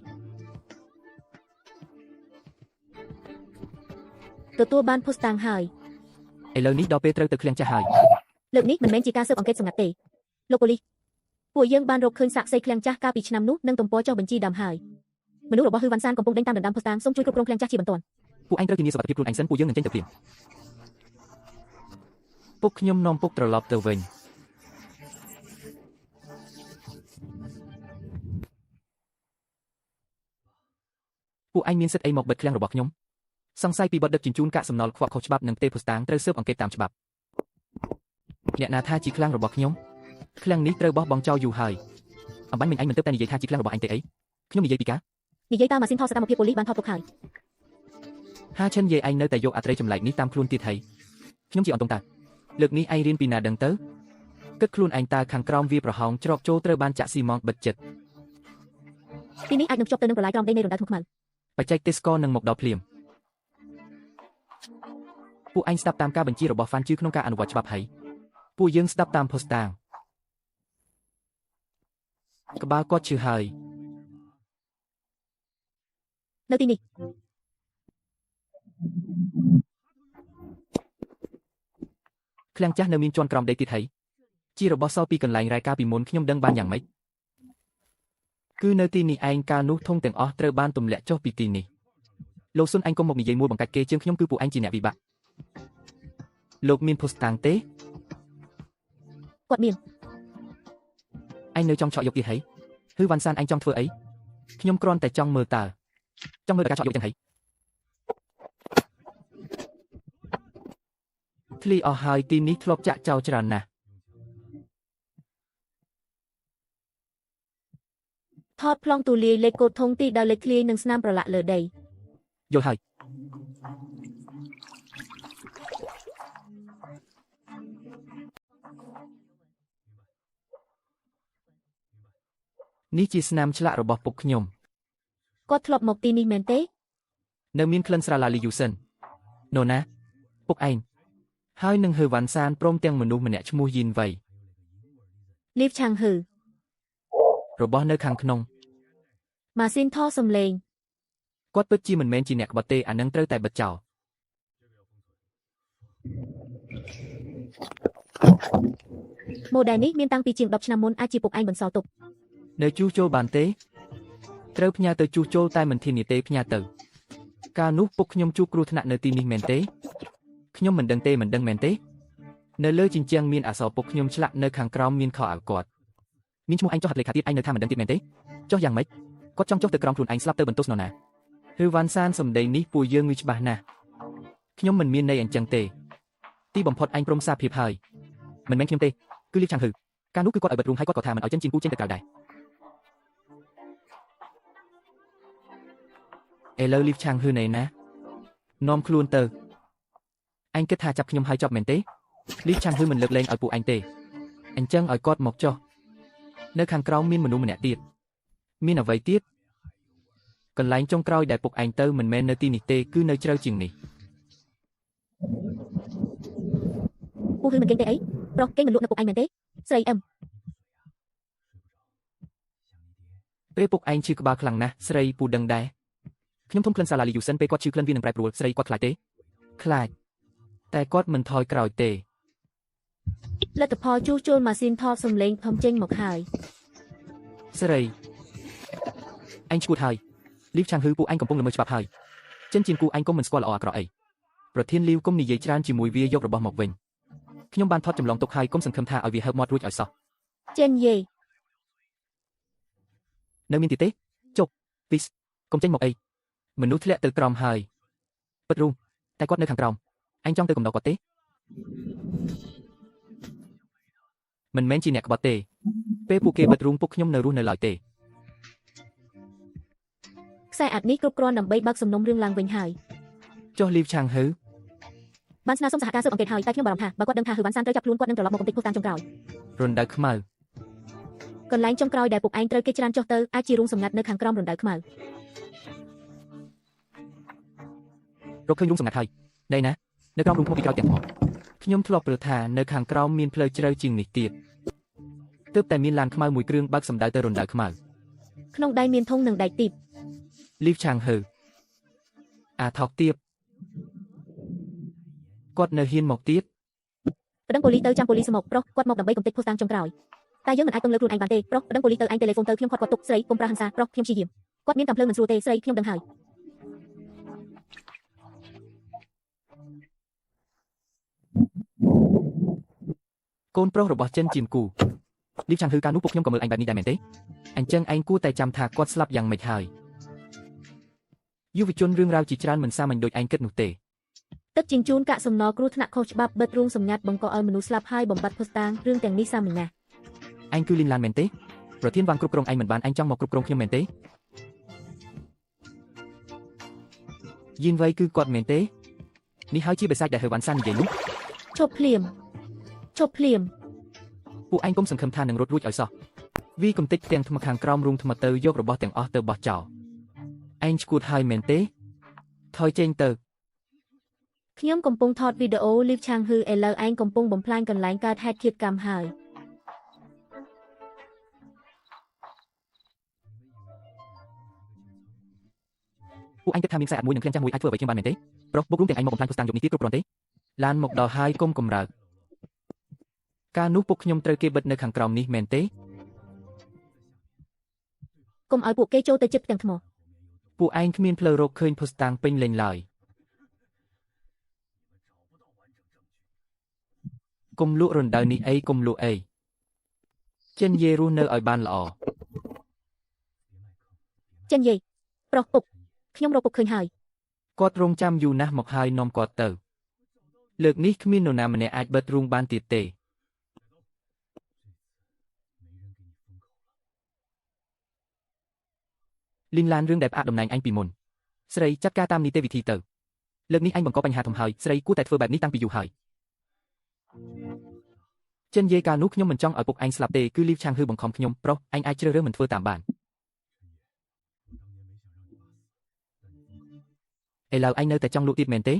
ទទួលបានភស្តុតាងហើយ ឥឡូវនេះដល់ពេលត្រូវទៅឃ្លាំងចាស់ហើយ លើកនេះមិនមែនជាការស៊ើបអង្កេតសម្ងាត់ទេលោកប៉ូលីសពួកយើងបានរកឃើញសាក្សីឃ្លាំងចាស់កាលពីឆ្នាំនោះនិងទំព័រចុះបញ្ជីដើមហើយមនុស្សរបស់ហ៊ឺវ៉ាន់សានកំពុងដេញតាមដណ្ដើមភស្តុតាងសូមជួយគ្រប់គ្រងឃ្លាំងចាស់ជាបន្ទាន់ ពួកឯងត្រូវធានាសុខភាពខ្លួនឯងសិនពួកយើងនឹងចេញទៅព្រាមពុកខ្ញុំនាំពុកត្រឡប់ទៅវិញពួកឯងមានសិទ្ធិអីមកបិទឃ្លាំងរបស់ខ្ញុំសង្ស័យពីបទដឹកជញ្ជូនកាកសំណល់ខ្វក់ខុសច្បាប់និងទេភស្តុតាងត្រូវស៊ើបអង្កេតតាមច្បាប់អ្នកណាថាជាឃ្លាំងរបស់ខ្ញុំឃ្លាំងនេះត្រូវបោះបង់ចោលយូរហើយអំបញ្ញមិញឯងមិនទៅតែនិយាយថាជាឃ្លាំងរបស់អញទេអីខ្ញុំនិយាយពីការ និយាយតើម៉ាស៊ីនថតសកម្មភាពប៉ូលីសបានថតទុកហើយ ហាឈិនយាយឯងនៅតែយកអត្រីចម្លែកនេះតាមខ្លួនទៀតហើយខ្ញុំជាអន្តងតាលើកនេះឯងរៀនពីណាដឹងទៅគិតខ្លួនឯងតើខាងក្រោមវាប្រហោងច្រកចូលត្រូវបានចាក់ស៊ីម៉ងតបិទចិត្ត ទីនេះអាចនឹងភ្ជាប់ទៅនឹងប្រឡាយក្រោមដីនៃរណ្ដៅធ្ងន់ខ្មៅ បច្ចេកទេសកនឹងមកដល់ភ្លាមពួកឯងស្ដាប់តាមការបញ្ជារបស់ហ្វាន់ជឺក្នុងការអនុវត្តច្បាប់ហើយពួកយើងស្ដាប់តាមភស្តុតាងក្បាលគាត់ឈឺហើយ នៅទីនេះ ឃ្លាំងចាស់នៅមានជាន់ក្រោមដីទៀតហើយជារបស់សល់ពីកន្លែងរាយការណ៍ពីមុនខ្ញុំដឹងបានយ៉ាងម៉េចគឺនៅទីនេះឯងកាលនោះធំទាំងអស់ត្រូវបានទម្លាក់ចុះពីទីនេះលោកសុនឯងកុំមកនិយាយមួលបង្កាច់គេជាងខ្ញុំគឺពួកឯងជាអ្នកវិបាកលោកមានភស្តុតាងទេ គាត់មាន ឯងនៅចង់ឆក់យកទៀតហើយហ៊ឺវ៉ាន់សានឯងចង់ធ្វើអីខ្ញុំគ្រាន់តែចង់មើលតើចង់មើលការឆក់យកចឹងហើយធ្លីអស់ហើយទីនេះធ្លាប់ចាក់ចោលច្រើនណាស់ ថតប្លង់ទូលាយលេខកូដធំទីដោយលេខធ្លាយនិងស្នាមប្រឡាក់លើដី យល់ហើយនេះជាស្នាមឆ្លាក់របស់ពុកខ្ញុំ គាត់ធ្លាប់មកទីនេះមែនទេ នៅមានក្លិនស្រាឡាលីយូសិនណូណាពុកឯងហើយនឹងហ៊ឺវ៉ាន់សានព្រមទាំងមនុស្សម្នាក់ឈ្មោះយីនវៃ លីវឆាងហ៊ឺ របស់នៅខាងក្នុង ម៉ាស៊ីនថតសំឡេង គាត់ពិតជាមិនមែនជាអ្នកក្បត់ទេអានឹងត្រូវតែបិទចោល ម៉ូដែលនេះមានតាំងពីជាង10ឆ្នាំមុនអាចជាពុកឯងបន្សល់ទុក នៅជួសជុលបានទេត្រូវផ្ញើទៅជួសជុលតែមិនធានាទេផ្ញើទៅកាលនោះពុកខ្ញុំជួបគ្រោះថ្នាក់នៅទីនេះមែនទេខ្ញុំមិនដឹងទេមិនដឹងមែនទេនៅលើជញ្ជាំងមានអក្សរពុកខ្ញុំឆ្លាក់នៅខាងក្រោមមានខោអាវគាត់មានឈ្មោះឯងចុះហត្ថលេខាទៀតឯងនៅថាមិនដឹងទៀតមែនទេចុះយ៉ាងម៉េចគាត់ចង់ចុះទៅក្រោមខ្លួនឯងស្លាប់ទៅបន្ទោសនរណាហ៊ឺវ៉ាន់សានសំដីនេះពួកយើងងឿច្បាស់ណាស់ខ្ញុំមិនមានន័យអញ្ចឹងទេទីបំផុតឯងព្រមសារភាពហើយមិនមែនខ្ញុំទេគឺលីវឆាងហ៊ឺកាលនោះគឺគាត់ឲ្យបិទរូមហើយគាត់ក៏ថាមិនឲ្យចិនជីនពូចេញទៅក្រៅដែរឥឡូវលីវឆាងហ៊ឺណែណានាំខ្លួនទៅអញគិតថាចាប់ខ្ញុំហើយចប់មែនទេលីវឆាងហ៊ឺមិនលើកលែងឲ្យពួកអញទេអញ្ចឹងឲ្យគាត់មកចុះនៅខាងក្រោមមានមនុស្សម្នាក់ទៀតមានអ្វីទៀតកន្លែងចុងក្រោយដែលពុកឯងទៅមិនមែននៅទីនេះទេគឺនៅជ្រៅជាងនេះ ពូហ៊ឺមិនគេងទេអីប្រុសគេងមិនលក់នៅពុកឯងមែនទេ ស្រីអឹម ពេលពុកឯងឈឺក្បាលខ្លាំងណាស់ស្រីពូដឹងដែរខ្ញុំធំក្លិនសាឡាលីយូសិនពេលគាត់ឈឺក្លិនវានឹងប្រែប្រួលស្រីគាត់ខ្លាចទេខ្លាចតែគាត់មិនថយក្រោយទេ លទ្ធផលជួសជុលម៉ាស៊ីនថតសំឡេងផំចេញមកហើយ ស្រីអញឈួតហើយលីវឆាងហ៊ឺពួកអញកំពុងល្មើសច្បាប់ហើយចិនជៀនគូអញកុំមិនស្គាល់ល្អអាក្រក់អីប្រធានលីវកុំនិយាយច្រើនជាមួយវាយករបស់មកវិញខ្ញុំបានថតចម្លងទុកហើយកុំសង្ឃឹមថាឲ្យវាហើបមាត់រួចឲ្យសោះ ចេនយេ នៅមានទៀតទេចុកពីសកុំចេញមកអីមនុស្សធ្លាក់ទៅក្រោមហើយពិតរូតែគាត់នៅខាងក្រោមអញចង់ទៅកំដរគាត់ទេមិនមែនជាអ្នកក្បត់ទេពេលពួកគេបិទរូងពួកខ្ញុំនៅរស់នៅឡើយទេ ខ្សែអាចនេះគ្រប់គ្រាន់ដើម្បីបើកសំណុំរឿងឡើងវិញហើយ ចុះលីវឆាងហ៊ឺ បានស្នើសុំសហការស៊ើបអង្កេតហើយតែខ្ញុំបារម្ភថាបើគាត់ដឹងថាហ៊ឺវ៉ាន់សានត្រូវចាប់ខ្លួនគាត់នឹងត្រឡប់មកកំទេចភស្តុតាងចុងក្រោយ រណ្ដៅខ្មៅ កន្លែងចុងក្រោយដែលពួកឯងត្រូវគេច្រានចុះទៅអាចជារូងសម្ងាត់នៅខាងក្រោមរណ្ដៅខ្មៅ រកឃើញរូងសម្ងាត់ហើយណែណានៅក្រោមរូងថ្មពីក្រោយទាំងថ្មខ្ញុំធ្លាប់ព្រឹកថានៅខាងក្រោមមានផ្លូវជ្រៅជាងនេះទៀតទើបតែមានឡានខ្មៅមួយគ្រឿងបើកសម្ដៅទៅរណ្ដៅខ្មៅ ក្នុងដៃមានធុងនិងដែកទីប លីវឆាងហ៊ឺអាថោកទៀបគាត់នៅហ៊ានមកទៀត ប្តឹងប៉ូលីសទៅចាំប៉ូលីសមកប្រុសគាត់មកដើម្បីកំទេចភស្តុតាងចុងក្រោយតែយើងមិនអាចពឹងលើខ្លួនឯងបានទេប្រុសប្តឹងប៉ូលីសទៅឯងតេឡេហ្វូនទៅខ្ញុំគាត់ទុកស្រីកុំប្រាហឹង្សាប្រុសខ្ញុំព្យាយាមគាត់មានកំភ្លើងមិនស្រួលទេស្រីខ្ញុំដឹងហើយក ូនប្រុសរបស់ចិនជៀនគូលីវឆាងហ៊ឺកាលនោះពួកខ្ញុំក៏មើលអញបែបនេះដែរមែនទេអញ្ចឹងឯងគួរតែចាំថាគាត់ស្លាប់យ៉ាងម៉េចហើយយុវជនរឿងរ៉ាវជាច្រើនមិនសាមញ្ញដូចឯងគិតនោះទេ ទឹកជញ្ជូនកាកសំណល់គ្រោះថ្នាក់ខុសច្បាប់បិទរូងសម្ងាត់បង្កឲ្យមនុស្សស្លាប់ហើយបំបត្តិភស្តុតាងរឿងទាំងនេះសាមញ្ញណាស់ អញគឺលីនឡានមែនទេប្រធានវ៉ាងគ្រប់គ្រងឯងមិនបានអញចង់មកគ្រប់គ្រងខ្ញុំមែនទេយិនវៃគឺគាត់មែនទេនេះហើយជាបិសាចដែលហ៊ឺវ៉ាន់សាននិយាយនោះ ឈប់ភ្លាមឈប់ភ្លាម ពួកឯងកុំសង្ឃឹមថានឹងរត់រួចឲ្យសោះវីកំតិចទាំងថ្មខាងក្រោមរូងថ្មទៅយករបស់ទាំងអស់ទៅបោះចោលឯងឈួតហើយមែនទេថយចេញទៅ ខ្ញុំកំពុងថតវីដេអូលីវឆាងហ៊ឺឥឡូវឯងកំពុងបំផ្លាញកន្លែងកើតហេតុឃាតកម្មហើយ ពួកអញគិតថាមានខ្សែអាចមួយនឹងឃ្លាំងចាស់មួយអាចធ្វើអ្វីជាងបានមែនទេប្រុសបុករូងទាំងឯងមកបំផ្លាញភស្តុតាងយកនេះទៀតគ្រប់គ្រាន់ទេឡានមកដល់ហើយកុំកំរើកការនោះពួកខ្ញុំត្រូវគេបិទនៅខាងក្រោមនេះមែនទេ កុំឲ្យពួកគេចូលទៅជិតផ្ទាំងថ្ម ពួកឯងគ្មានផ្លូវរកឃើញភស្តុតាងពេញលេញឡើយកុំលក់រណ្ដៅនេះអីកុំលក់អីចិនយេរស់នៅឲ្យបានល្អ ចិនយេប្រុសពុកខ្ញុំរកពុកឃើញហើយ គាត់រងចាំយូរណាស់មកហើយនាំគាត់ទៅលើកនេះគ្មាននរណាម្នាក់អាចបិទរូងបានទៀតទេលីនឡានរឿងដែលផ្អាកតំណែងអញពីមុនស្រីចាត់ការតាមនីតិវិធីទៅលើកនេះអញបង្កបញ្ហាធំហើយស្រីគួរតែធ្វើបែបនេះតាំងពីយូរហើយចិនយេកាលនោះខ្ញុំមិនចង់ឲ្យពុកអញស្លាប់ទេគឺលីវឆាងហ៊ឺបង្ខំខ្ញុំប្រុសអញអាចជ្រើសរើសមិនធ្វើតាមបានឥឡូវអញនៅតែចង់លក់ទៀតមែនទេ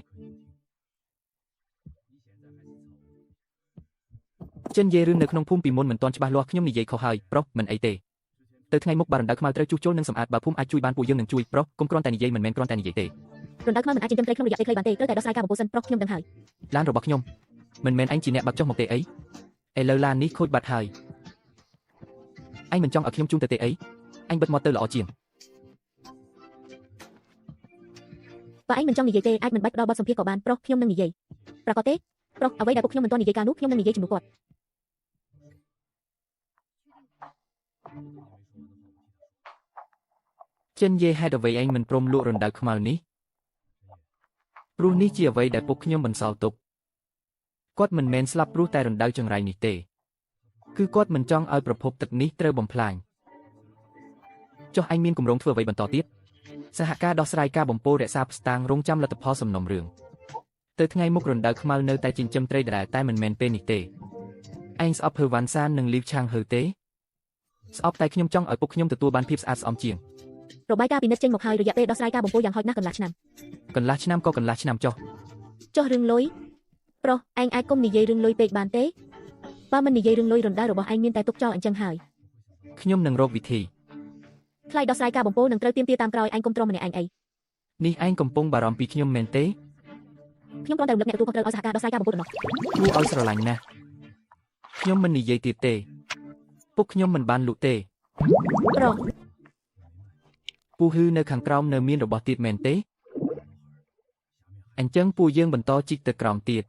ចិនយេរឿងនៅក្នុងភូមិពីមុនមិនទាន់ច្បាស់លាស់ខ្ញុំនិយាយខុសហើយប្រុសមិនអីទេទៅថ្ងៃមុខបារណ្ដៅខ្មៅត្រូវជួសជុលនិងសម្អាតបើភូមិអាចជួយបានពួកយើងនឹងជួយប្រុសកុំគ្រាន់តែនិយាយមិនមែនគ្រាន់តែនិយាយទេ រណ្ដៅខ្មៅមិនអាចចិញ្ចឹមត្រីក្នុងរយៈពេលខ្លីបានទេត្រូវតែដោះស្រាយការបំពុលសិនប្រុសខ្ញុំដឹងហើយ ឡានរបស់ខ្ញុំមិនមែនអញជាអ្នកបើកចុះមកទេអីឥឡូវឡាននេះខូចបាត់ហើយអញមិនចង់ឲ្យខ្ញុំជូនទៅទេអីអញបិទមាត់ទៅល្អជាង បើឯងមិនចង់និយាយទេអាចមិនបាច់ផ្ដល់បទសម្ភាសន៍ក៏បានប្រុសខ្ញុំនឹងនិយាយប្រកាសទេប្រុសអ្វីដែលពួកខ្ញុំមិនទាន់និយាយកាលនោះខ្ញុំនឹងនិយាយជំនួសគាត់ ចិនយេហេតុអ្វីឯងមិនព្រមលក់រណ្ដៅខ្មៅនេះព្រោះនេះជាអ្វីដែលពួកខ្ញុំបន្សល់ទុកគាត់មិនមែនស្លាប់ព្រោះតែរណ្ដៅចង្រៃនេះទេគឺគាត់មិនចង់ឲ្យប្រភពទឹកនេះត្រូវបំផ្លាញចុះឯងមានគម្រោងធ្វើអ្វីបន្តទៀតសហការដោះស្រាយការបំពុលរក្សាផ្ស្តាងរងចាំលទ្ធផលសំណុំរឿងទៅថ្ងៃមុខរណ្ដៅខ្មៅនៅតែចិញ្ចឹមត្រីដដែលតែមិនមែនពេលនេះទេឯងស្អប់ហ៊ឺវ៉ាន់សាននិងលីវឆាងហ៊ឺទេស្អប់តែខ្ញុំចង់ឲ្យពួកខ្ញុំទទួលបានភាពស្អាតស្អំជាង របាយការណ៍ពិនិត្យចេញមកហើយរយៈពេលដោះស្រាយការបំពុលយ៉ាងហោចណាស់កន្លះឆ្នាំ កន្លះឆ្នាំក៏កន្លះឆ្នាំចុះ ចុះរឿងលុយប្រុសឯងអាចគុំនិយាយរឿងលុយពេកបានទេ បើមិននិយាយរឿងលុយរំដៅរបស់ឯងមានតែទុកចោលអញ្ចឹងហើយ ខ្ញុំនឹងរកវិធី ថ្លៃដោះស្រាយការបំពោនឹងត្រូវទាមទារតាមក្រោយឯងគុំទ្រាំម្នាក់ឯងអី នេះឯងកំពុងបារម្ភពីខ្ញុំមែនទេ ខ្ញុំគ្រាន់តែរំលឹកអ្នកទទួលខុសត្រូវឲ្យសហការដោះស្រាយការបំពោដំណោះ គួរឲ្យស្រឡាញ់ណាស់ខ្ញុំមិននិយាយទៀតទេពុកខ្ញុំមិនបានលក់ទេ ប្រ ពូហ៊ឺនៅខាងក្រោមនៅមានរបស់ទៀតមែនទេអញ្ចឹងពួកយើងបន្តជីកទៅក្រោមទៀត